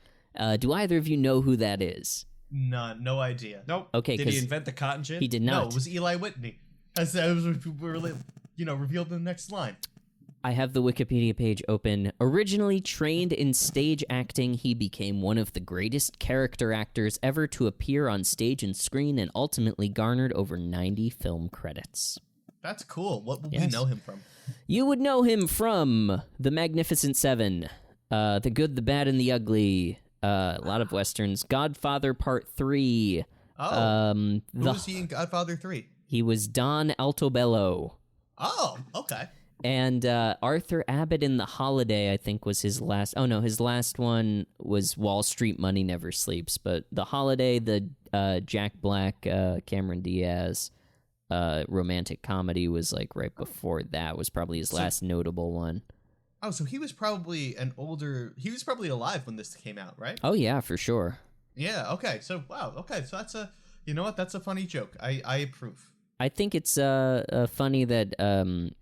Do either of you know who that is? No idea. Nope. Okay, did he invent the cotton gin? He did not. No, it was Eli Whitney. As it was revealed in the next line. I have the Wikipedia page open. Originally trained in stage acting, he became one of the greatest character actors ever to appear on stage and screen, and ultimately garnered over 90 film credits. That's cool. What would we know him from? You would know him from The Magnificent Seven, The Good, the Bad, and the Ugly, a lot of Westerns, Godfather Part 3. Oh, who was he in Godfather 3? He was Don Altobello. Oh, okay. And Arthur Abbott in The Holiday, I think, was his last... Oh, no, his last one was Wall Street Money Never Sleeps. But The Holiday, the Jack Black, Cameron Diaz romantic comedy was like right before that, was probably his last notable one. Oh, so he was probably he was probably alive when this came out, right? Oh, yeah, for sure. Yeah, okay. So, wow, okay. So that's that's a funny joke. I approve. I think it's funny that...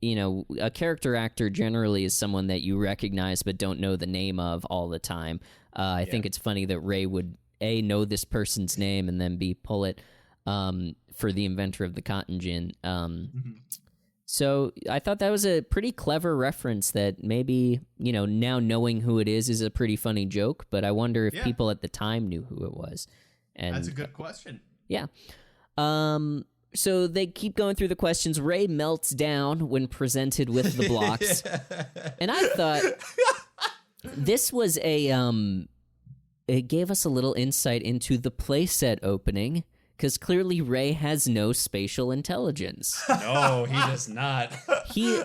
a character actor generally is someone that you recognize but don't know the name of all the time. I think it's funny that Ray would A, know this person's name, and then B, pull it for the inventor of the cotton gin. So I thought that was a pretty clever reference that maybe, now knowing who it is a pretty funny joke, but I wonder if people at the time knew who it was. And that's a good question. Yeah. So they keep going through the questions. Ray melts down when presented with the blocks. And I thought this was it gave us a little insight into the playset opening, because clearly Ray has no spatial intelligence. No, he does not. He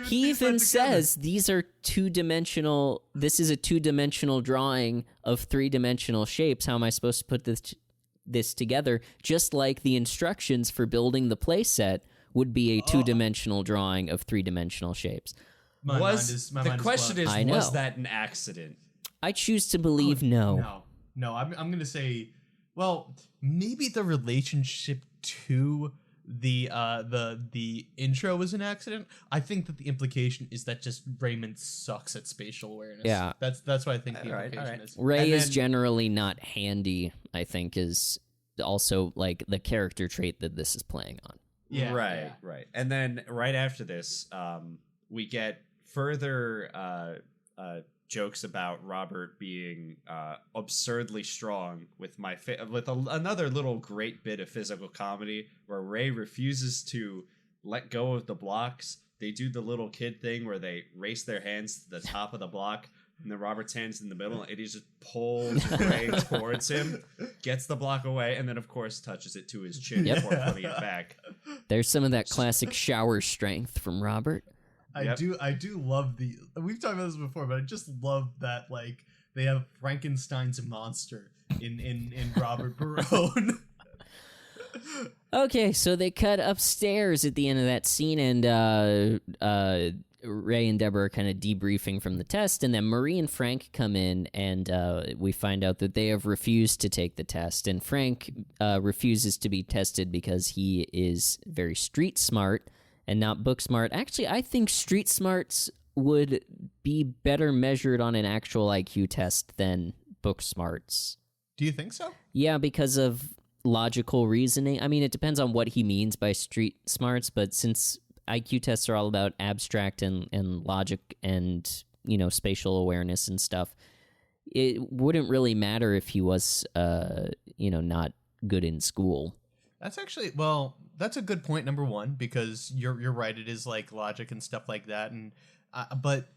even says these are two-dimensional. This is a two-dimensional drawing of three-dimensional shapes. How am I supposed to put this together? Just like the instructions for building the playset would be a two-dimensional drawing of three-dimensional shapes. The question is, was that an accident? I choose to believe no. No, I'm going to say, well, maybe the relationship to the intro was an accident. I think that the implication is that just Raymond sucks at spatial awareness. Yeah. That's what I think the implication is. Ray is generally not handy, I think, is also like the character trait that this is playing on. Yeah. Right. And then right after this, we get further jokes about Robert being absurdly strong with another little great bit of physical comedy where Ray refuses to let go of the blocks. They do the little kid thing where they race their hands to the top of the block, and then Robert's hands in the middle, and he just pulls Ray towards him, gets the block away, and then of course touches it to his chin before putting it back. There's some of that classic shower strength from Robert. I do love we've talked about this before, but I just love that like they have Frankenstein's monster in Robert Barone. Okay, so they cut upstairs at the end of that scene, and Ray and Deborah are kind of debriefing from the test, and then Marie and Frank come in, and we find out that they have refused to take the test, and Frank refuses to be tested because he is very street smart and not book smart. Actually, I think street smarts would be better measured on an actual IQ test than book smarts. Do you think so? Yeah, because of logical reasoning. I mean, it depends on what he means by street smarts, but since IQ tests are all about abstract and logic and, spatial awareness and stuff, it wouldn't really matter if he was, not good in school. That's actually, that's a good point, number one, because you're right. It is like logic and stuff like that. And but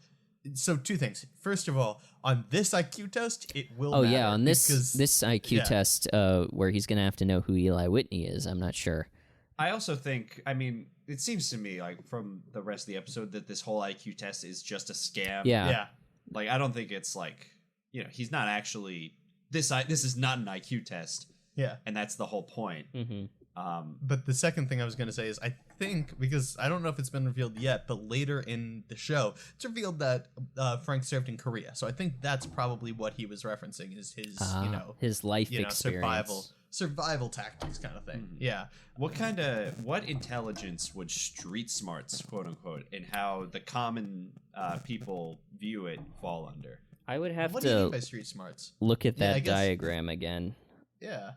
so two things. First of all, on this IQ test, it will matter. Yeah, on this IQ test where he's going to have to know who Eli Whitney is, I'm not sure. I also think, it seems to me like from the rest of the episode that this whole IQ test is just a scam. Yeah. Like, I don't think it's like, he's not actually, this is not an IQ test. Yeah. And that's the whole point. Mm-hmm. But the second thing I was going to say is I think, because I don't know if it's been revealed yet, but later in the show, it's revealed that Frank served in Korea. So I think that's probably what he was referencing is his life experience. Survival tactics kind of thing. Mm-hmm. Yeah. What intelligence would street smarts, quote unquote, and how the common people view it fall under? I would have what do you mean by street smarts? Look at that diagram again. Yeah.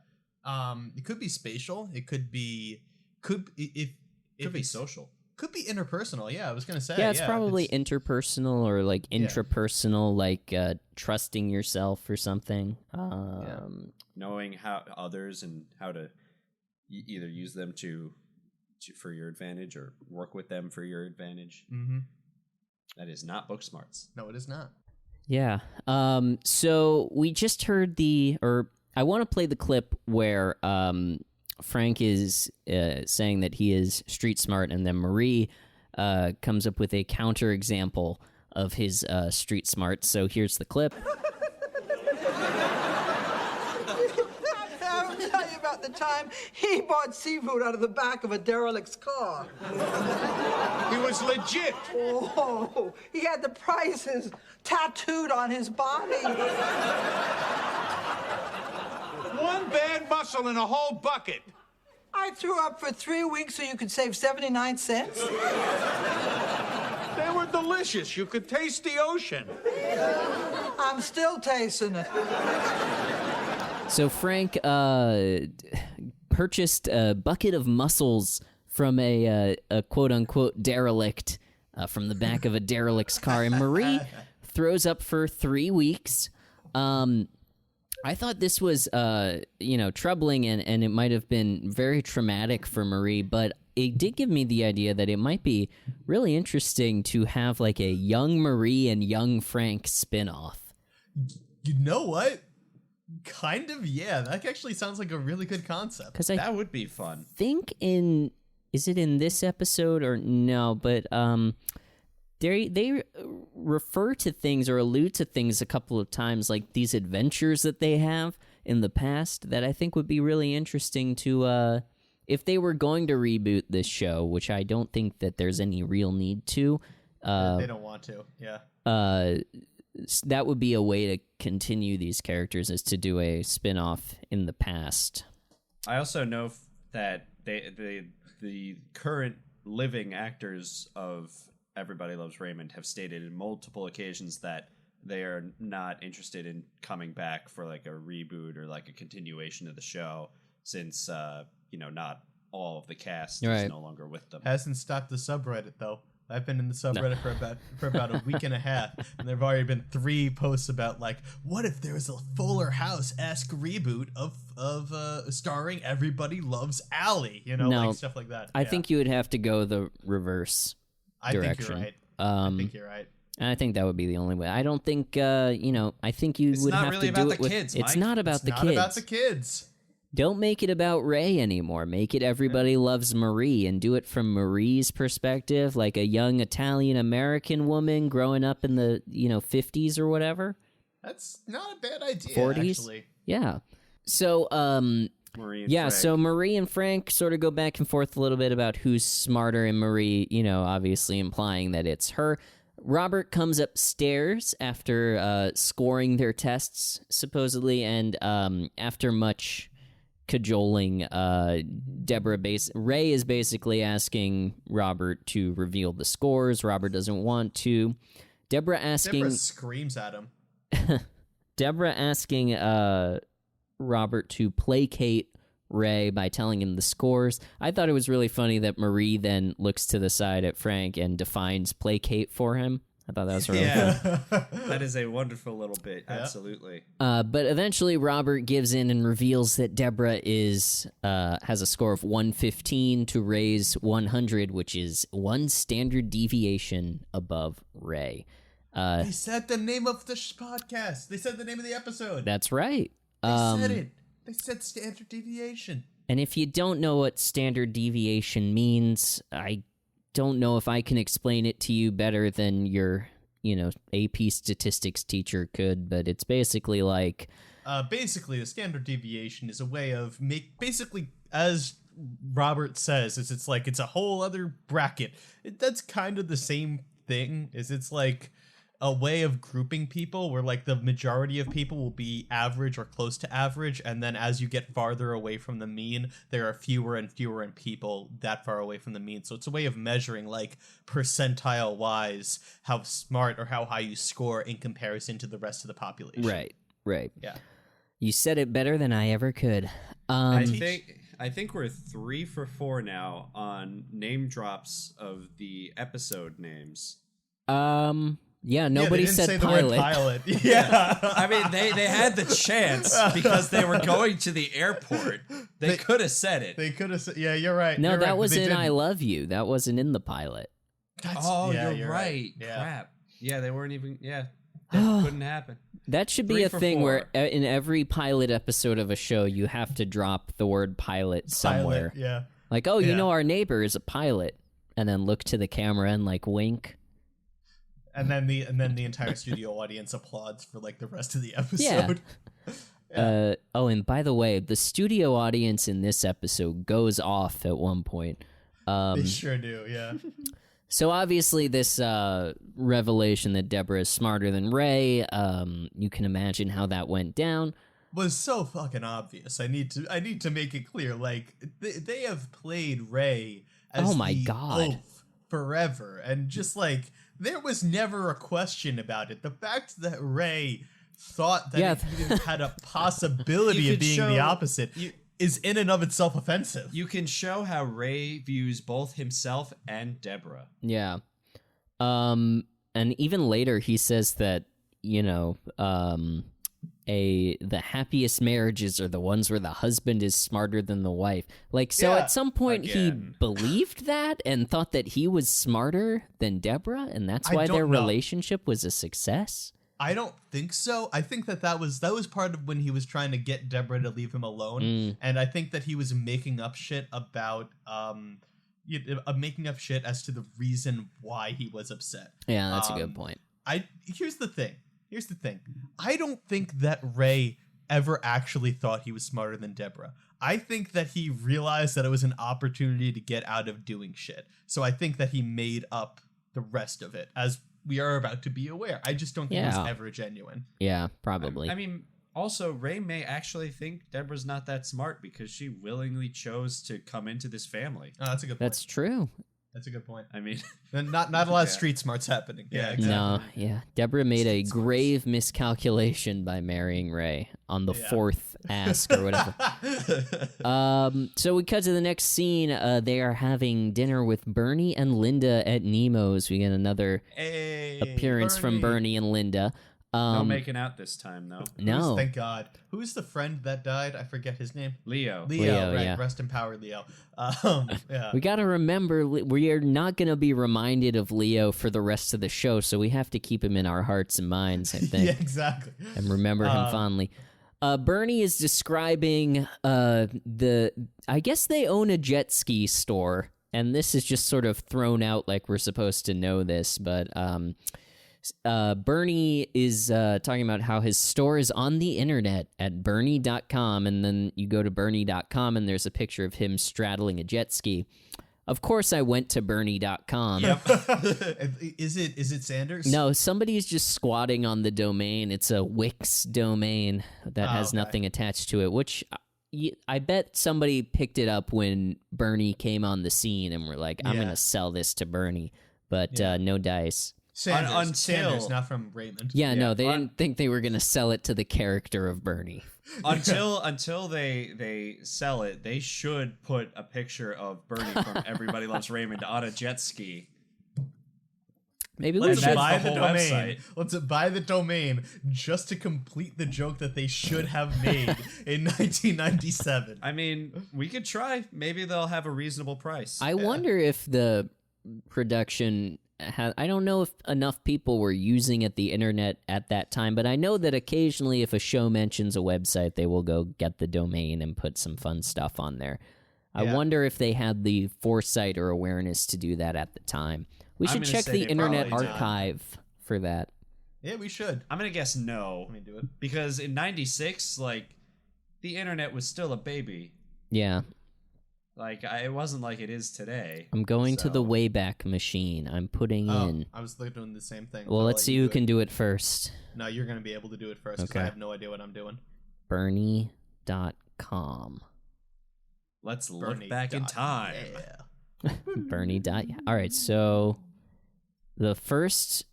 It could be spatial. It could be social. Could be interpersonal. Yeah, I was gonna say. Yeah, it's probably interpersonal or like intrapersonal, like trusting yourself or something. Knowing how others and how to either use them to for your advantage or work with them for your advantage. Mm-hmm. That is not book smarts. No, it is not. Yeah. So we just heard I want to play the clip where Frank is saying that he is street smart, and then Marie comes up with a counter example of his street smart. So here's the clip. I'll tell you about the time he bought seafood out of the back of a derelict's car. He was legit. Oh, he had the prices tattooed on his body. One bad muscle in a whole bucket. I threw up for 3 weeks so you could save 79 cents. delicious. You could taste the ocean. I'm still tasting it. So Frank purchased a bucket of mussels from a quote-unquote derelict from the back of a derelict's car, and Marie throws up for 3 weeks. I thought this was, troubling, and it might have been very traumatic for Marie, but it did give me the idea that it might be really interesting to have, like, a young Marie and young Frank spin-off. You know what? Kind of, yeah. That actually sounds like a really good concept. Because That would be fun. think is it in this episode or no, but they refer to things or allude to things a couple of times, like these adventures that they have in the past that I think would be really interesting to, if they were going to reboot this show, which I don't think that there's any real need to. They don't want to, yeah. That would be a way to continue these characters, is to do a spin-off in the past. I also know that the current living actors of Everybody Loves Raymond have stated in multiple occasions that they are not interested in coming back for like a reboot or like a continuation of the show, since not all of the cast is no longer with them. Hasn't stopped the subreddit though. I've been in the subreddit for about a week and a half, and there've already been 3 posts about, like, what if there was a Fuller House-esque reboot of starring Everybody Loves Allie, like stuff like that. I think you would have to go the reverse direction. I think you're right. I think you're right. And I think that would be the only way. I don't think, I think you would have to do it with... It's not about the kids. It's not about the kids. Don't make it about Ray anymore. Make it Everybody Loves Marie, and do it from Marie's perspective, like a young Italian-American woman growing up in the, 50s or whatever. That's not a bad idea, 40s? actually. Yeah. So, Marie and Frank. So Marie and Frank sort of go back and forth a little bit about who's smarter, and Marie, obviously implying that it's her. Robert comes upstairs after scoring their tests, supposedly, and after much cajoling, Ray is basically asking Robert to reveal the scores. Robert doesn't want to. Debra screams at him. Debra asking Robert to placate Ray by telling him the scores. I thought it was really funny that Marie then looks to the side at Frank and defines placate for him. I thought that was really fun. That is a wonderful little bit. Yeah. Absolutely. But eventually Robert gives in and reveals that Debra has a score of 115 to Ray's 100, which is 1 standard deviation above Ray. They said the name of the podcast. They said the name of the episode. That's right. They said it. They said standard deviation. And if you don't know what standard deviation means, I don't know if I can explain it to you better than your, AP statistics teacher could, but it's basically like... Basically, the standard deviation is a way of basically, as Robert says, it's like it's a whole other bracket. That's kind of the same thing. It's like a way of grouping people where, like, the majority of people will be average or close to average, and then as you get farther away from the mean, there are fewer and fewer people that far away from the mean. So it's a way of measuring, like, percentile wise how smart or how high you score in comparison to the rest of the population. Right. Yeah. You said it better than I ever could. I think we're 3 for 4 now on name drops of the episode names. Yeah, nobody said pilot. The word pilot. Yeah. I mean, they had the chance because they were going to the airport. They could have said it. They could have said, yeah, you're right. No, you're that right, was in didn't. I Love You. That wasn't in the pilot. You're right. Yeah. Crap. Yeah, they weren't even, that couldn't happen. That should be 3 a for thing 4. where in every pilot episode of a show, you have to drop the word pilot somewhere. Yeah. Like, our neighbor is a pilot. And then look to the camera and, like, wink. And then the entire studio audience applauds for, like, the rest of the episode. Yeah. And by the way, the studio audience in this episode goes off at one point. They sure do, yeah. So obviously this revelation that Debra is smarter than Ray, you can imagine how that went down. Was so fucking obvious. I need to make it clear. Like, they have played Ray as oh my the God. oaf forever, and just like there was never a question about it. The fact that Ray thought that it even had a possibility of being the opposite is in and of itself offensive. You can show how Ray views both himself and Debra. Yeah. And even later he says that, you know, the happiest marriages are the ones where the husband is smarter than the wife. Like, so at some point he believed that and thought that he was smarter than Debra, and that's why their relationship was a success? I don't think so. I think that was part of when he was trying to get Debra to leave him alone, and I think that he was making up shit about making up shit as to the reason why he was upset. Yeah, that's a good point. Here's the thing. I don't think that Ray ever actually thought he was smarter than Debra. I think that he realized that it was an opportunity to get out of doing shit. So I think that he made up the rest of it, as we are about to be aware. I just don't think it was ever genuine. Yeah, probably. I mean, also, Ray may actually think Debra's not that smart because she willingly chose to come into this family. Oh, that's a good point. That's true. That's a good point. I mean, not a lot of street smarts happening. Yeah, exactly. No, yeah. Debra made a grave miscalculation by marrying Ray on the fourth ask or whatever. So we cut to the next scene. They are having dinner with Bernie and Linda at Nemo's. We get another appearance from Bernie and Linda. No making out this time, though. No. Thank God. Who's the friend that died? I forget his name. Leo, right. Yeah. Rest in power, Leo. We got to remember, we are not going to be reminded of Leo for the rest of the show, so we have to keep him in our hearts and minds, I think. Yeah, exactly. And remember him fondly. Bernie is describing I guess they own a jet ski store, and this is just sort of thrown out like we're supposed to know this, but Bernie is talking about how his store is on the internet at bernie.com, and then you go to bernie.com and there's a picture of him straddling a jet ski. Of course I went to bernie.com. Yep. Is it Sanders? No, somebody's just squatting on the domain. It's a Wix domain that has nothing attached to it, which I bet somebody picked it up when Bernie came on the scene and were like, I'm going to sell this to Bernie, but no dice. Sanders, not from Raymond. Yeah, no, they didn't think they were going to sell it to the character of Bernie. Until they sell it, they should put a picture of Bernie from Everybody Loves Raymond on a jet ski. Maybe we should buy the domain. Website. Let's buy the domain just to complete the joke that they should have made in 1997. I mean, we could try. Maybe they'll have a reasonable price. I wonder if the production I don't know if enough people were using the internet at that time, but I know that occasionally if a show mentions a website, they will go get the domain and put some fun stuff on there. I wonder if they had the foresight or awareness to do that at the time. We should check the Internet Archive for that. Yeah, we should. I'm going to guess no. Let me do it. Because in 96, the internet was still a baby. Yeah. It wasn't like it is today. I'm going to the Wayback Machine. I'm putting in. I was doing the same thing. Well, let's see who can do it first. No, you're going to be able to do it first because I have no idea what I'm doing. Bernie.com. Let's look back in time. Yeah. Bernie. All right, so the first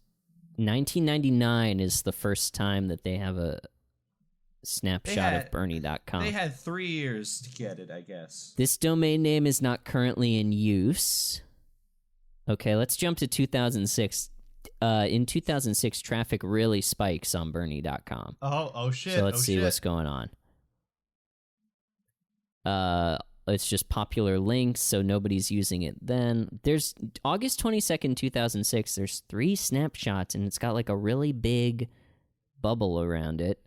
1999 is the first time that they have a snapshot of Bernie.com. They had 3 years to get it, I guess. This domain name is not currently in use. Okay, let's jump to 2006. In 2006, traffic really spikes on Bernie.com. Oh shit. So let's see what's going on. It's just popular links, so nobody's using it then. There's August 22nd, 2006, there's 3 snapshots, and it's got a really big bubble around it.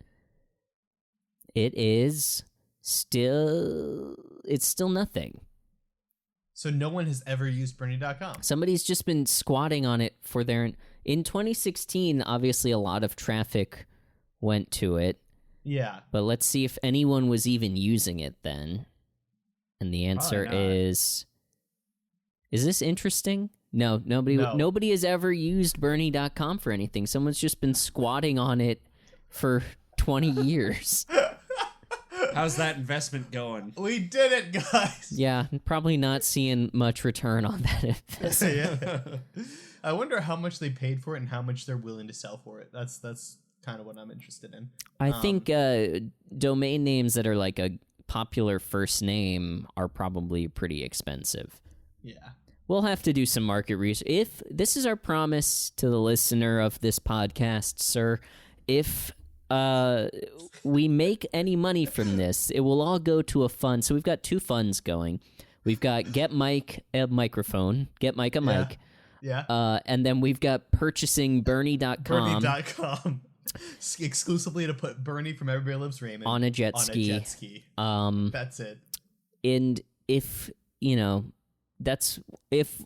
It's still nothing. So no one has ever used Bernie.com. Somebody's just been squatting on it for their... In 2016, obviously a lot of traffic went to it. Yeah. But let's see if anyone was even using it then. And the answer is this interesting? No, nobody has ever used Bernie.com for anything. Someone's just been squatting on it for 20 years. How's that investment going? We did it, guys. Yeah, probably not seeing much return on that investment. Yeah. I wonder how much they paid for it and how much they're willing to sell for it. That's kind of what I'm interested in. I think domain names that are like a popular first name are probably pretty expensive. Yeah. We'll have to do some market research. If this is our promise to the listener of this podcast, sir, if we make any money from this, it will all go to a fund. So we've got 2 funds going. We've got Get Mike a microphone, Get Mike a mic. Yeah. And then we've got purchasing Bernie.com. Bernie.com. Exclusively to put Bernie from Everybody Loves Raymond on a jet ski. That's it. And if, if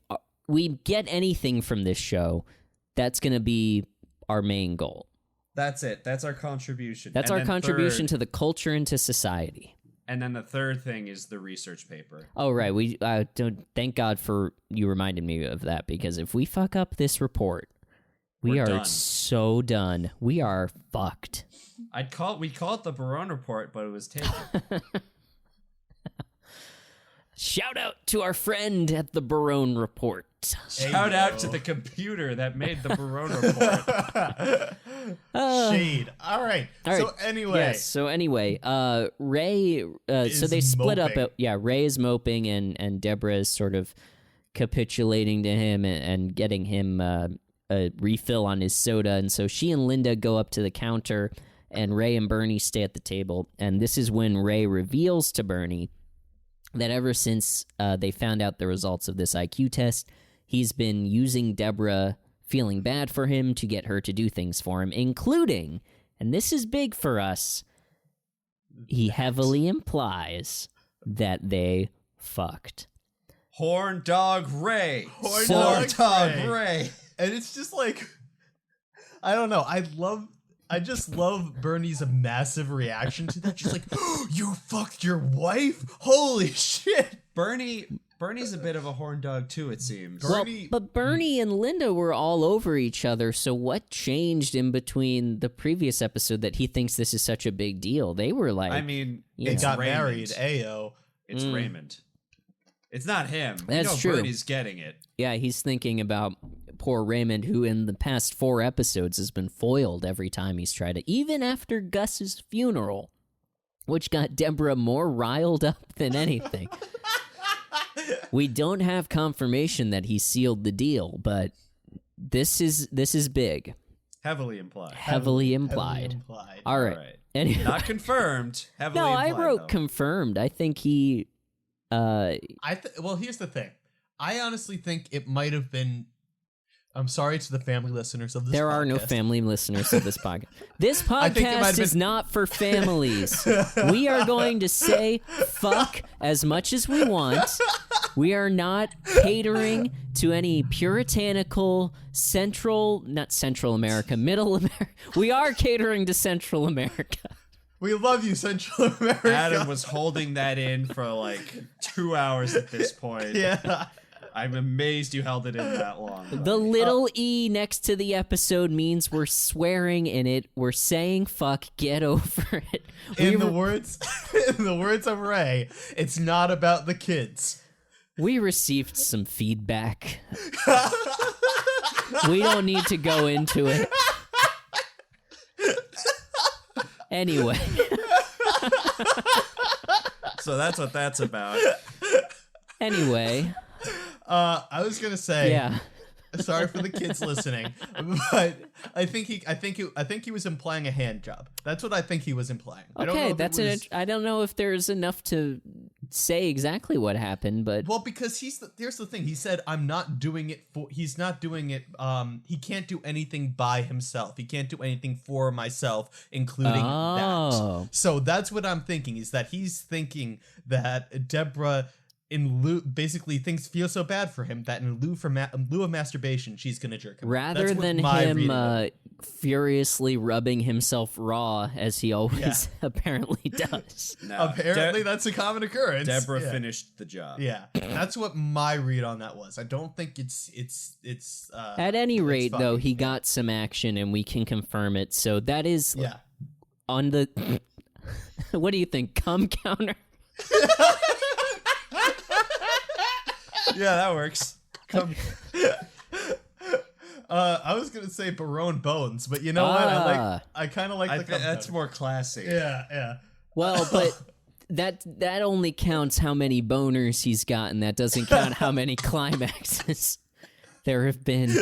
we get anything from this show, that's going to be our main goal. That's it. That's our contribution. That's our contribution to the culture and to society. And then the third thing is the research paper. Oh, right. We don't. Thank God for you reminded me of that, because if we fuck up this report, we are done. So done. We are fucked. We call it the Barone report, but it was taken. Shout out to our friend at the Barone report. Shout out to the computer that made the Barone report. Shade. All right. So anyway. Yes. So anyway, Ray. So they split moping. up. Ray is moping, and Debra is sort of capitulating to him and getting him a refill on his soda. And so she and Linda go up to the counter, and Ray and Bernie stay at the table. And this is when Ray reveals to Bernie that ever since they found out the results of this IQ test, he's been using Debra, feeling bad for him, to get her to do things for him, including, and this is big for us, he heavily implies that they fucked. Horn Dog Ray. Horn Dog Ray. And it's just like, I don't know. I just love Bernie's massive reaction to that. She's like, oh, you fucked your wife? Holy shit. Bernie's a bit of a horn dog too, it seems. But Bernie and Linda were all over each other, so what changed in between the previous episode that he thinks this is such a big deal? They were like... I mean, they got Raymond. married, Ayo. It's Raymond. It's not him. That's true. Bernie's getting it. Yeah, he's thinking about poor Raymond, who in the past 4 episodes has been foiled every time he's tried to... Even after Gus's funeral, which got Debra more riled up than anything. We don't have confirmation that he sealed the deal, but this is big. Heavily implied. Heavily implied. All right. Anyway. Not confirmed. Heavily implied. I wrote though. confirmed. I think he... Well, here's the thing. I honestly think it might have been... I'm sorry to the family listeners of this podcast. There are no family listeners of this podcast. This podcast is not for families. We are going to say fuck as much as we want. We are not catering to any puritanical not Central America, Middle America. We are catering to Central America. We love you, Central America. Adam was holding that in for like 2 hours at this point. Yeah. I'm amazed you held it in that long. The little E next to the episode means we're swearing in it. We're saying fuck, get over it. In the words of Ray, it's not about the kids. We received some feedback. We don't need to go into it. Anyway. So that's what that's about. Anyway. I was gonna say, yeah. Sorry for the kids listening, but I think he was implying a hand job. That's what I think he was implying. Okay, I don't know if there's enough to say exactly what happened, but because here's the thing. He said, "I'm not doing it for." He's not doing it. He can't do anything by himself. He can't do anything for myself, including that. So that's what I'm thinking. Is that he's thinking that Debra, basically feel so bad for him that in lieu of masturbation, she's gonna jerk him. Rather than him furiously rubbing himself raw as he always apparently does. No, apparently that's a common occurrence. Debra finished the job. Yeah, that's what my read on that was. I don't think it's. At any rate, though, he got some action, and we can confirm it. So that is on the. What do you think? Cum counter? Yeah, that works. I was gonna say Barone Bones, but you know what? I kind of like the cum that's counter. more classy. Yeah. Well, but that only counts how many boners he's gotten. That doesn't count how many climaxes there have been.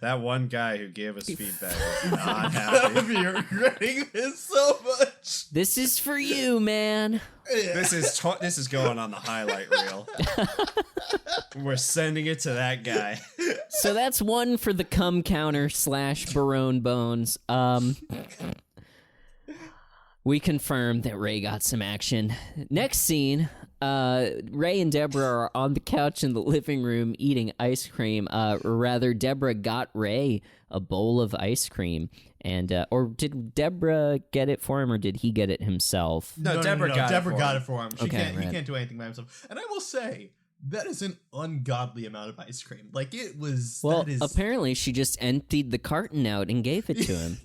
That one guy who gave us feedback was not happy. Be regretting this so much. This is for you, man. This is going on the highlight reel. We're sending it to that guy. So that's one for the cum counter / Barone Bones. We confirmed that Ray got some action. Next scene, Ray and Debra are on the couch in the living room eating ice cream. Or rather, Debra got Ray a bowl of ice cream. And or did Debra get it for him, or did he get it himself? No, Debra got it for him. He can't do anything by himself. And I will say, that is an ungodly amount of ice cream. Like, it was... Well, apparently she just emptied the carton out and gave it to him.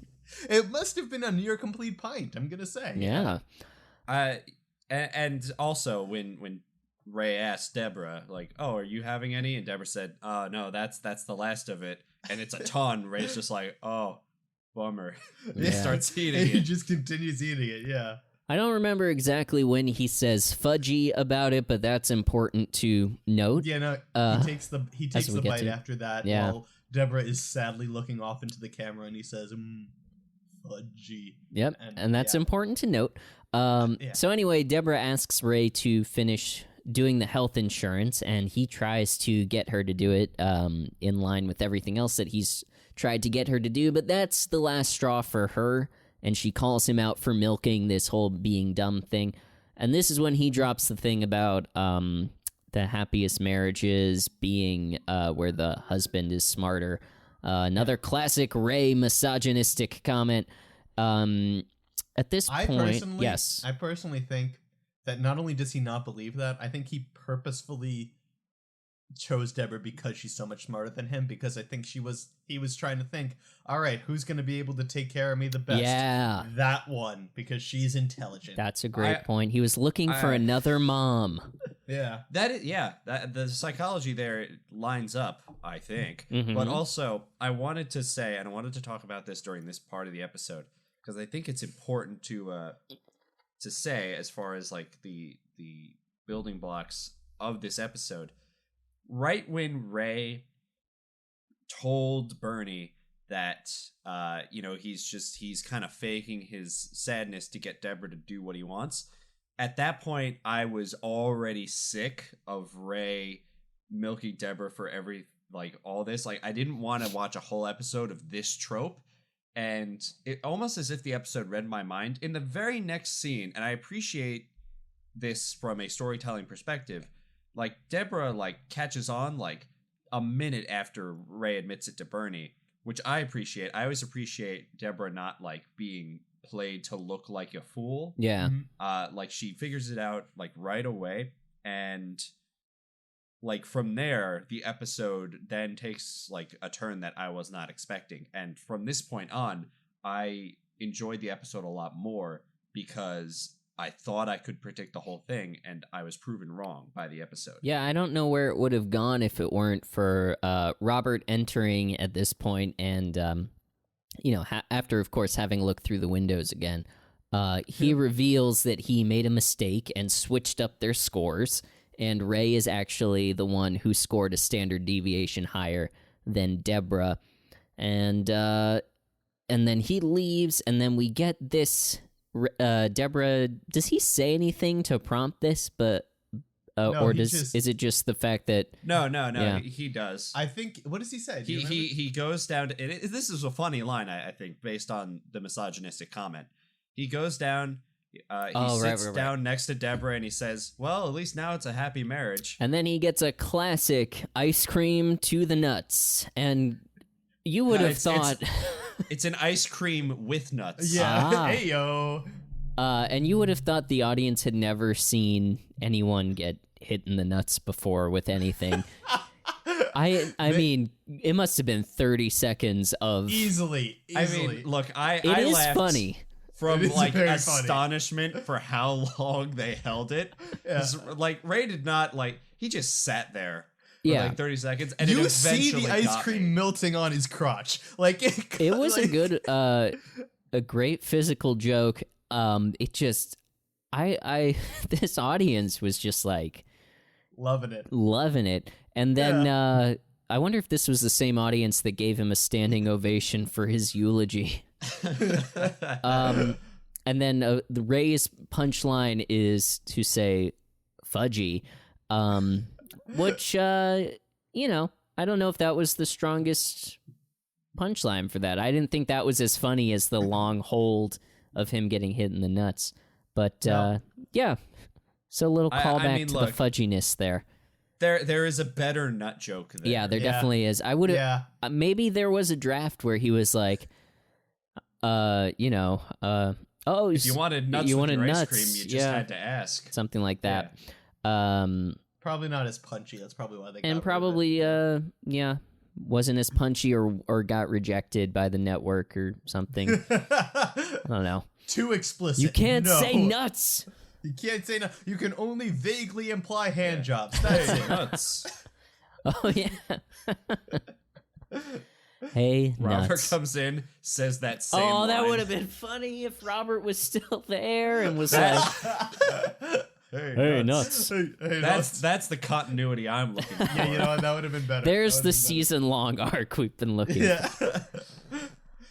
It must have been a near complete pint, I'm gonna say. Yeah. And also, when Ray asked Debra, like, "Oh, are you having any?" and Debra said, "No, that's the last of it," and it's a ton. Ray's just like, "Oh, bummer." He starts eating it. He just continues eating it. Yeah. I don't remember exactly when he says fudgy about it, but that's important to note. Yeah, no, he takes the bite after that while Debra is sadly looking off into the camera, and he says, fudgy. Yep, and that's important to note. So anyway, Debra asks Ray to finish doing the health insurance, and he tries to get her to do it in line with everything else that he's tried to get her to do, but that's the last straw for her, and she calls him out for milking this whole being dumb thing. And this is when he drops the thing about the happiest marriages being where the husband is smarter. Another classic Ray misogynistic comment. At this point, yes. I personally think that not only does he not believe that, I think he purposefully chose Debra because she's so much smarter than him, because I think he was trying to think, all right, who's going to be able to take care of me the best? Yeah. That one, because she's intelligent. That's a great point. He was looking for another mom. Yeah. The psychology there lines up, I think. Mm-hmm. But also, I wanted to say, and I wanted to talk about this during this part of the episode, because I think it's important to say, as far as like the building blocks of this episode. Right when Ray told Bernie that he's kind of faking his sadness to get Debra to do what he wants, at that point I was already sick of Ray milking Debra for all this. Like, I didn't want to watch a whole episode of this trope. And it almost as if the episode read my mind. In the very next scene, and I appreciate this from a storytelling perspective, like, Debra, like, catches on, like, a minute after Ray admits it to Bernie, which I appreciate. I always appreciate Debra not, like, being played to look like a fool. Yeah. Like, she figures it out, like, right away. And, like, from there, the episode then takes, like, a turn that I was not expecting. And from this point on, I enjoyed the episode a lot more because I thought I could predict the whole thing, and I was proven wrong by the episode. Yeah, I don't know where it would have gone if it weren't for Robert entering at this point, and after, of course, having looked through the windows again, he reveals that he made a mistake and switched up their scores, and Ray is actually the one who scored a standard deviation higher than Debra, and then he leaves, and then we get this. Debra, does he say anything to prompt this? But no, is it just the fact that no, yeah. he does. I think, what does he say? He goes down to, this is a funny line, I think, based on the misogynistic comment. He goes down, sits down next to Debra, and he says, "Well, at least now it's a happy marriage." And then he gets a classic ice cream to the nuts, and you would have thought. It's an ice cream with nuts. Yeah. Hey, yo. And you would have thought the audience had never seen anyone get hit in the nuts before with anything. I mean, it must have been 30 seconds of... Easily. I mean, look, It is laughed. funny. from It is like very astonishment for how long they held it. Yeah. 'Cause, like Ray did not like he just sat there for Yeah. like 30 seconds and You it see eventually the ice got cream me. melting on his crotch. Like It was like, a good, a great physical joke. It just, I this audience was just like loving it. And then I wonder if this was the same audience that gave him a standing ovation for his eulogy. And then the Ray's punchline is to say "fudgy," which you know, I don't know if that was the strongest punchline for that. I didn't think that was as funny as the long hold of him getting hit in the nuts. But yeah, so a little callback to the fudginess there. There is a better nut joke there. Yeah, there definitely is. I would have maybe there was a draft where he was like, you know, if you wanted nuts with your ice cream, you just had to ask. Something like that. Probably not as punchy. That's probably why they got and probably wasn't as punchy or got rejected by the network or something. I don't know. Too explicit. You can't say nuts. You can't say no. You can only vaguely imply hand jobs. That's it. Nuts. Oh yeah. Hey, Robert nuts. comes in, says that same Oh, that line. would have been funny if Robert was still there and was like, "Hey, nuts." Hey, That's the continuity I'm looking for. yeah, you know what? That would have been better. There's the season-long arc we've been looking. Yeah.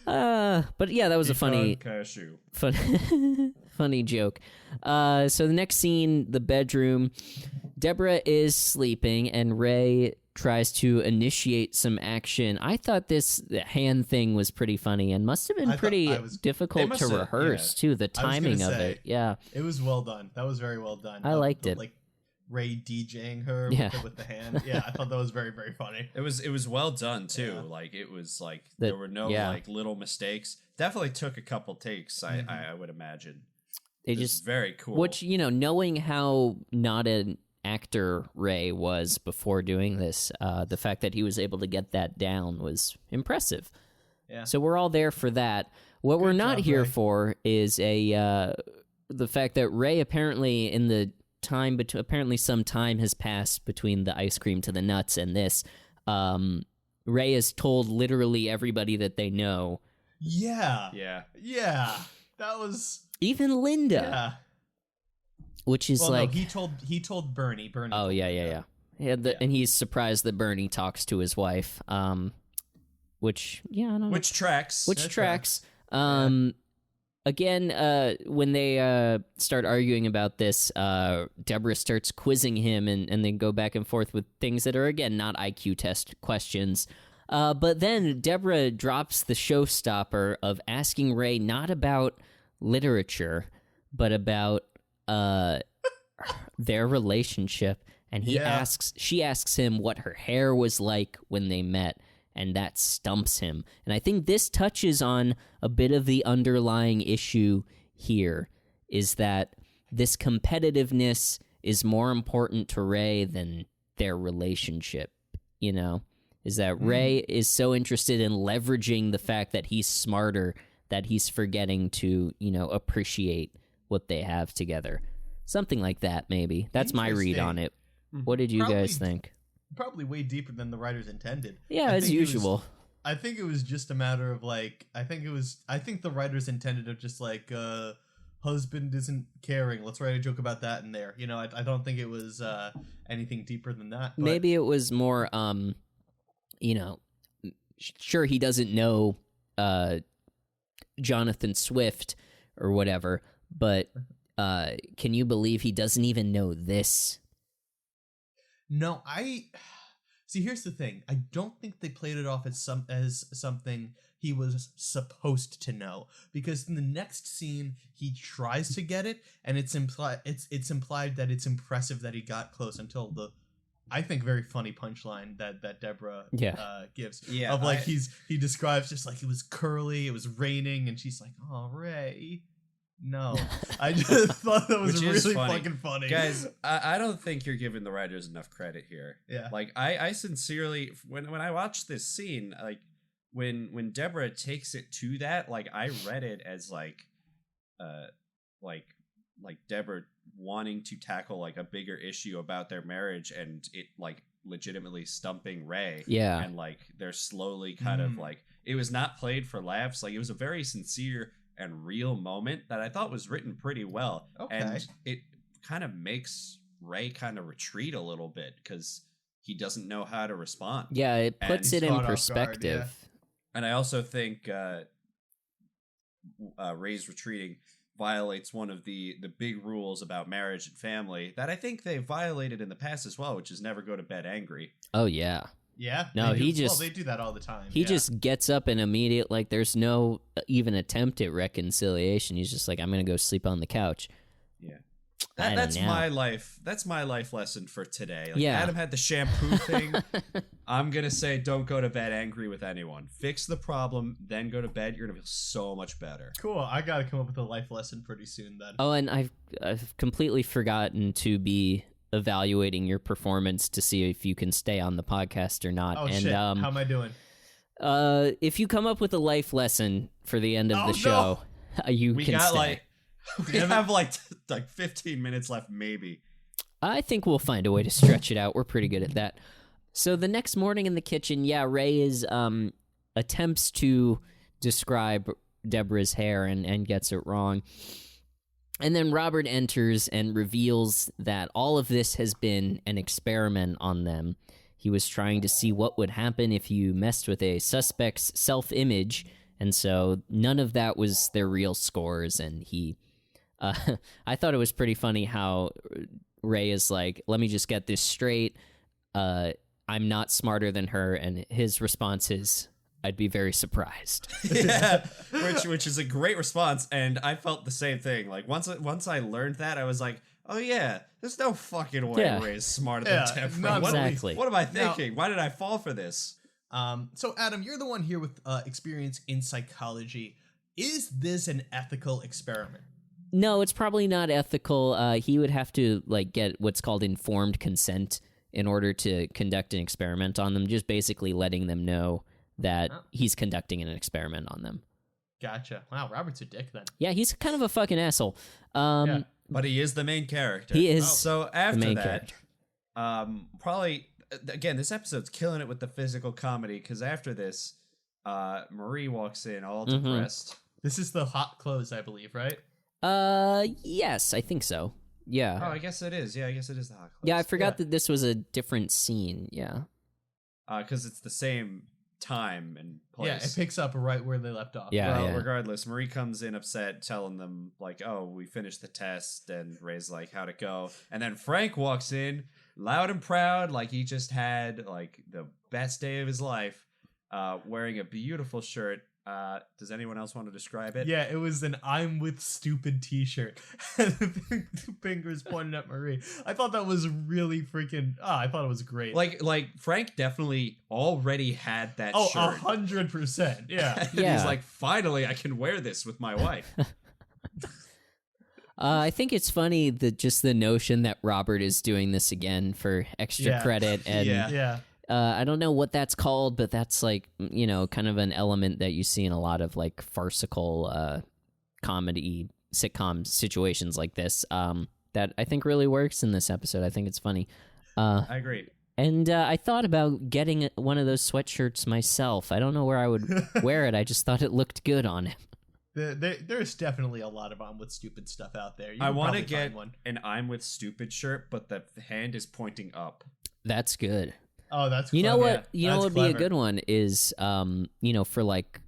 But yeah, that was a funny Cashew. funny joke. So the next scene, the bedroom. Debra is sleeping, and Ray tries to initiate some action. I thought this hand thing was pretty funny and must have been pretty difficult to rehearse, too, the timing of it. Yeah. It was well done. That was very well done. I liked it. Like Ray DJing her with the hand. Yeah, I thought that was very, very funny. It was well done, too. Yeah. Like, it was, like, there were no, like, little mistakes. Definitely took a couple takes, I would imagine. It was very cool. Which, you know, knowing how not an actor Ray was before doing this, the fact that he was able to get that down was impressive. Yeah. So we're all there for that. What we're not here for is the fact that Ray apparently in the time apparently some time has passed between the ice cream to the nuts and this. Ray has told literally everybody that they know. Yeah. That was even Linda. Yeah. Which is no, he told Bernie. Oh yeah. And he's surprised that Bernie talks to his wife. Which I don't know. Which tracks. Again, when they start arguing about this, Debra starts quizzing him, and they go back and forth with things that are again not IQ test questions. But then Debra drops the showstopper of asking Ray not about literature, but about their relationship, and she asks him what her hair was like when they met, and that stumps him. And I think this touches on a bit of the underlying issue here, is that this competitiveness is more important to Ray than their relationship, you know? Is that Ray is so interested in leveraging the fact that he's smarter that he's forgetting to, you know, appreciate what they have together. Something like that, maybe. That's my read on it. What did you guys think? Probably way deeper than the writers intended. Yeah, as usual. I think it was just a matter of like, I think the writers intended of just like, husband isn't caring. Let's write a joke about that in there. You know, I don't think it was anything deeper than that. But maybe it was more, you know, sure he doesn't know Jonathan Swift or whatever, but can you believe he doesn't even know this? No, see. Here's the thing. I don't think they played it off as something he was supposed to know, because in the next scene he tries to get it, and it's implied that it's impressive that he got close until the, I think, very funny punchline that Debra gives. Yeah, of like he describes just like it was curly, it was raining, and she's like, "Oh, Ray." No, I just thought that was really fucking funny. Guys, I don't think you're giving the writers enough credit here. Yeah. Like, I sincerely, when I watched this scene, like, when Debra takes it to that, like, I read it as, like, like Debra wanting to tackle like a bigger issue about their marriage and it like legitimately stumping Ray. Yeah. And like they're slowly kind of like, it was not played for laughs. Like it was a very sincere and real moment that I thought was written pretty well. Okay. And it kind of makes Ray kind of retreat a little bit because he doesn't know how to respond. Yeah, it puts And it caught in off guard, perspective. And I also think Ray's retreating violates one of the big rules about marriage and family that I think they violated in the past as well, which is never go to bed angry. Oh, yeah. Yeah. No, they do. he just- Well, they do that all the time. He just gets up and immediate, like, there's no even attempt at reconciliation. He's just like, I'm going to go sleep on the couch. Yeah. I don't That's know. my life. That's my life lesson for today. Like, Yeah. Adam had the shampoo thing. I'm going to say don't go to bed angry with anyone. Fix the problem, then go to bed. You're going to feel so much better. Cool. I got to come up with a life lesson pretty soon then. Oh, and I've completely forgotten to be evaluating your performance to see if you can stay on the podcast or not. Oh, and shit. How am I doing? if you come up with a life lesson for the end of Oh, the show, you We can got stay. we have like 15 minutes left, maybe. I think we'll find a way to stretch it out. We're pretty good at that. So the next morning in the kitchen, Ray is attempts to describe Debra's hair and gets it wrong. And then Robert enters and reveals that all of this has been an experiment on them. He was trying to see what would happen if you messed with a suspect's self-image, and so none of that was their real scores, and he... I thought it was pretty funny how Ray is like, let me just get this straight. I'm not smarter than her, and his response is, I'd be very surprised. Yeah, which is a great response, and I felt the same thing. Like once I learned that, I was like, oh yeah, there's no fucking way Yeah. Ray is smarter Yeah, than Debra. not exactly. What am I thinking? Why did I fall for this? So Adam, you're the one here with experience in psychology. Is this an ethical experiment? No, it's probably not ethical. He would have to like get what's called informed consent in order to conduct an experiment on them, just basically letting them know that he's conducting an experiment on them. Gotcha. Wow, Robert's a dick then. Yeah, he's kind of a fucking asshole. Yeah. But he is the main character. He is So the after main that, character. probably again, this episode's killing it with the physical comedy because after this, Marie walks in all depressed. This is the hot clothes, I believe, right? Yes, I think so. Yeah. Oh, I guess it is. Yeah, I guess it is the hot clothes. Yeah, I forgot that this was a different scene. Yeah. Because it's the same time and place. Yeah, it picks up right where they left off. Yeah. Well, regardless, Marie comes in upset, telling them, like, oh, we finished the test, and Ray's like, how'd it go? And then Frank walks in, loud and proud, like he just had, like, the best day of his life, wearing a beautiful shirt. Does anyone else want to describe it? Yeah, it was an I'm with stupid t-shirt. And the fingers pointed at Marie. I thought that was really freaking... I thought it was great. Like Frank definitely already had that Oh, shirt. 100%. Yeah. And Yeah. he's like, finally, I can wear this with my wife. I think it's funny that just the notion that Robert is doing this again for extra Yeah. credit, and Yeah. I don't know what that's called, but that's like, you know, kind of an element that you see in a lot of like farcical comedy sitcom situations like this that I think really works in this episode. I think it's funny. I agree. And I thought about getting one of those sweatshirts myself. I don't know where I would wear it. I just thought it looked good on him. There's definitely a lot of I'm with stupid stuff out there. You I can want to probably find get one. an I'm with stupid shirt, but the hand is pointing up. That's good. Oh, that's You know clever. what? You know That's what would be a clever. good one is, you know, for like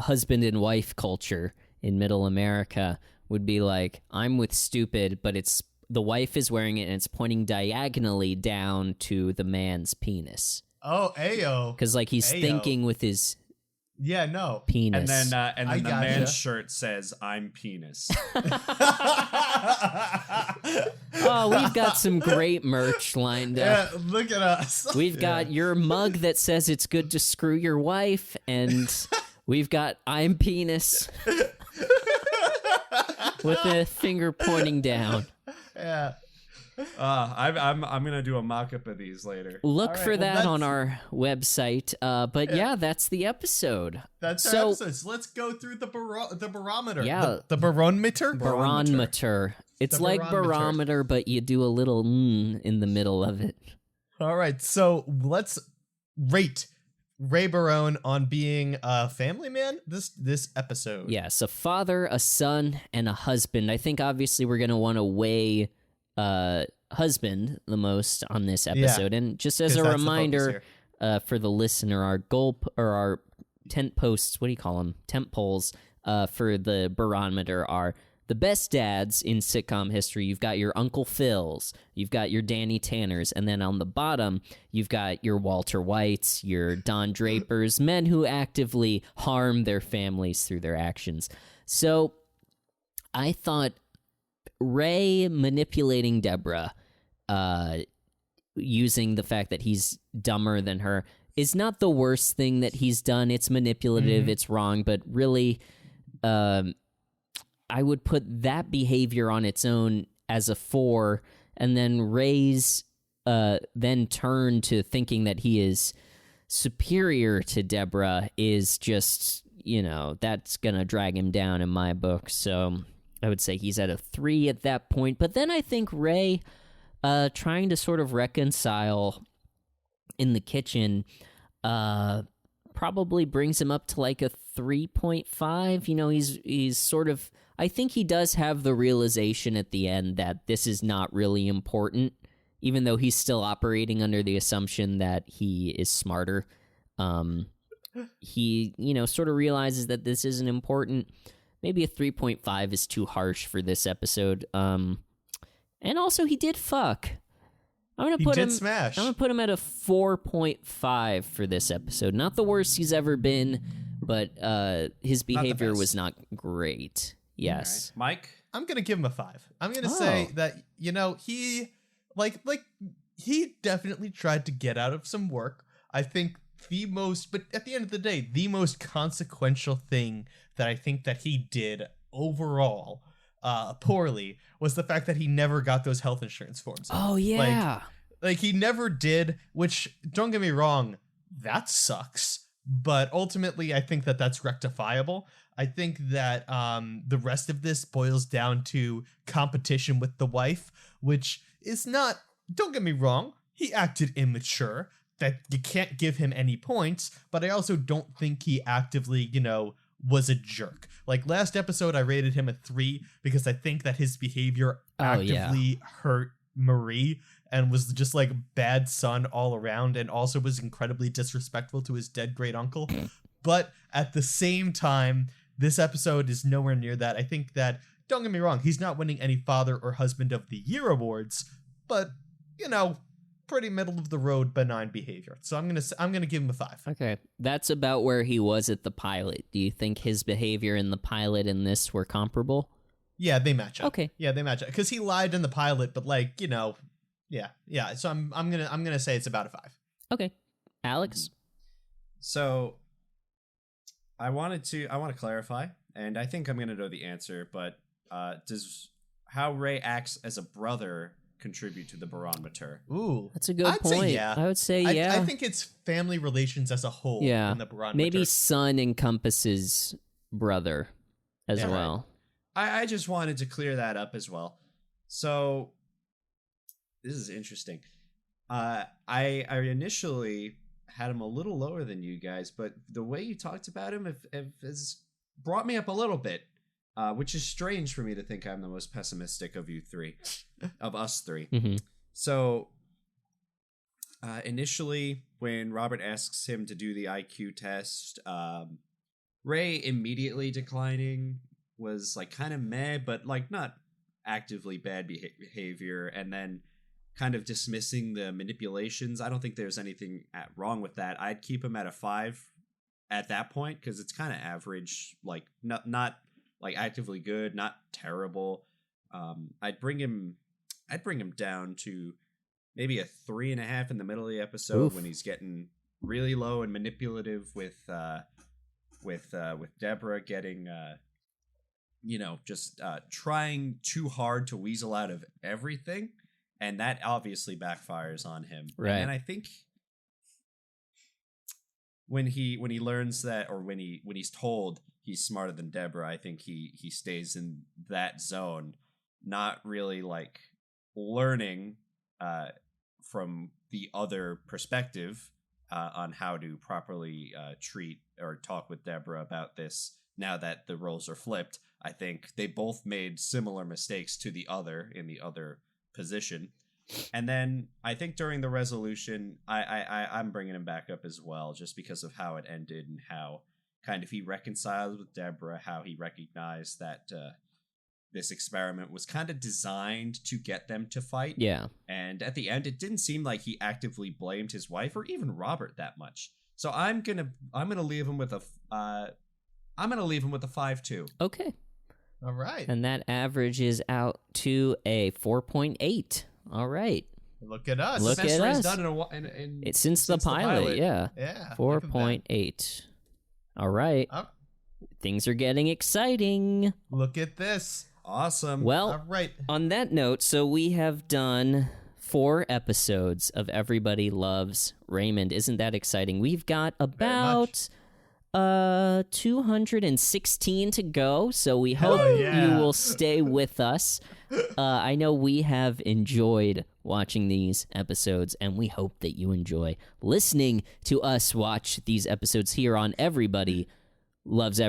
husband and wife culture in Middle America would be like, I'm with stupid, but it's the wife is wearing it and it's pointing diagonally down to the man's penis Oh, ayo. because like he's Ayo. thinking with his Yeah, no. penis. And then I the gotcha. man's shirt says, I'm penis. Oh, we've got some great merch lined up. Yeah, look at us. We've got your mug that says it's good to screw your wife, and we've got I'm penis with a finger pointing down. Yeah. I'm gonna do a mock-up of these later. Look right, for well, that on our website. But yeah, that's the episode. That's our episode. So let's go through the barometer. Yeah. The barometer? Barometer. It's The like barometer. barometer, but you do a little in the middle of it. All right, so let's rate Ray Barone on being a family man this episode. Yes, a father, a son, and a husband. I think obviously we're going to want to weigh husband the most on this episode. And just as a reminder for the listener, our goal or our tent posts, what do you call them? Tent poles for the barometer are the best dads in sitcom history. You've got your Uncle Phils, you've got your Danny Tanners, and then on the bottom, you've got your Walter Whites, your Don Drapers, men who actively harm their families through their actions. So I thought Ray manipulating Debra, using the fact that he's dumber than her, is not the worst thing that he's done. It's manipulative, it's wrong, but really, I would put that behavior on its own as a 4, and then Ray's then turn to thinking that he is superior to Debra is just, that's gonna drag him down in my book. So I would say he's at a 3 at that point. But then I think Ray, trying to sort of reconcile in the kitchen, probably brings him up to like a 3.5. He's sort of, I think he does have the realization at the end that this is not really important, even though he's still operating under the assumption that he is smarter. He, sort of realizes that this isn't important. Maybe a 3.5 is too harsh for this episode. And also, he did fuck. I'm gonna smash. I'm gonna put him at a 4.5 for this episode. Not the worst he's ever been, but his behavior was not great. Yes, right. Mike, I'm gonna give him a 5. I'm gonna say that he he definitely tried to get out of some work. I think but at the end of the day, the most consequential thing that I think that he did overall poorly was the fact that he never got those health insurance forms. Oh yeah, like he never did. Which, don't get me wrong, that sucks. But ultimately, I think that that's rectifiable. I think that the rest of this boils down to competition with the wife, which is not, don't get me wrong, he acted immature, that you can't give him any points, but I also don't think he actively, was a jerk. Like last episode, I rated him a 3 because I think that his behavior actively hurt Marie and was just like bad son all around, and also was incredibly disrespectful to his dead great uncle. But at the same time, this episode is nowhere near that. I think that, don't get me wrong, he's not winning any Father or Husband of the Year awards, but pretty middle of the road benign behavior. So I'm gonna give him a 5. Okay, that's about where he was at the pilot. Do you think his behavior in the pilot and this were comparable? Yeah, they match up. Okay. Yeah, they match up because he lied in the pilot, but yeah. So I'm gonna say it's about a 5. Okay, Alex. So I want to clarify, and I think I'm gonna know the answer, but does how Ray acts as a brother contribute to the barometer? Ooh, that's a good point. Say yeah. I would say yeah. I think it's family relations as a whole. Yeah, in the barometer. Maybe son encompasses brother as well. Right. I just wanted to clear that up as well. So this is interesting. I initially had him a little lower than you guys, but the way you talked about him has brought me up a little bit. Which is strange for me to think I'm the most pessimistic of us three. Mm-hmm. So, initially, when Robert asks him to do the IQ test, Ray immediately declining was like kind of meh, but like not actively bad behavior, and then kind of dismissing the manipulations. I don't think there's anything wrong with that. I'd keep him at a 5 at that point because it's kind of average, like not like actively good, not terrible. I'd bring him down to maybe a 3.5 in the middle of the episode. Oof. When he's getting really low and manipulative with Debra, getting just trying too hard to weasel out of everything, and that obviously backfires on him. Right. And I think when he learns that, or when he's told he's smarter than Debra, I think he stays in that zone, not really like learning from the other perspective on how to properly treat or talk with Debra about this. Now that the roles are flipped, I think they both made similar mistakes to the other in the other position. And then I think during the resolution, I'm bringing him back up as well, just because of how it ended and how kind of he reconciled with Debra, how he recognized that this experiment was kind of designed to get them to fight. Yeah. And at the end, it didn't seem like he actively blamed his wife or even Robert that much. So I'm gonna leave him with a 5.2. Okay. All right. And that averages out to a 4.8. All right. Look at us. Look Best at race us. done It's since the pilot, yeah. Yeah. 4.8. All right. Oh, Things are getting exciting. look at this. Awesome. Well, All right. on that note, so we have done 4 episodes of Everybody Loves Raymond. Isn't that exciting? We've got about 216 to go, so we hope you will stay with us. I know we have enjoyed watching these episodes, and we hope that you enjoy listening to us watch these episodes here on Everybody Loves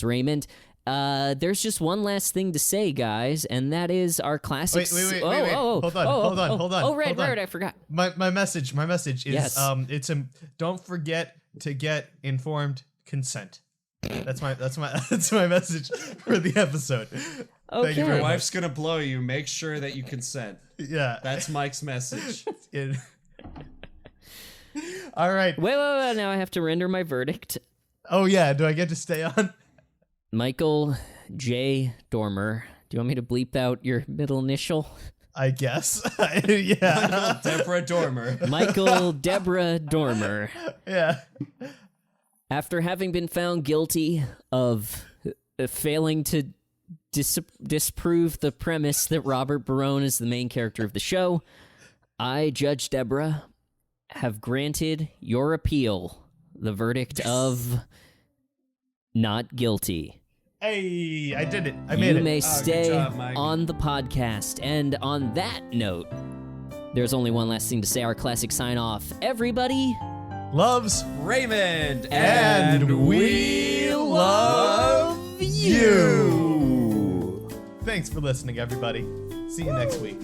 Raymond. There's just one last thing to say, guys, and that is our classic. Wait. Hold on. Oh, right, I forgot. My message is Yes. don't forget to get informed consent. That's my message for the episode. Okay. Thank you Your very wife's gonna blow you. Make sure that you consent. Yeah. That's Mike's message. All right. Wait, now I have to render my verdict. Oh yeah, do I get to stay on? Michael J. Dormer. Do you want me to bleep out your middle initial? I guess. Yeah. Debra Dormer. Michael Debra Dormer. Yeah. After having been found guilty of failing to disprove the premise that Robert Barone is the main character of the show, I, Judge Debra, have granted your appeal the verdict of not guilty. Hey, I did it. I made it. You may good stay job, Mike. on the podcast. And on that note, there's only one last thing to say, our classic sign-off. Everybody Loves Raymond. and we love you. Thanks for listening, everybody. See you next week.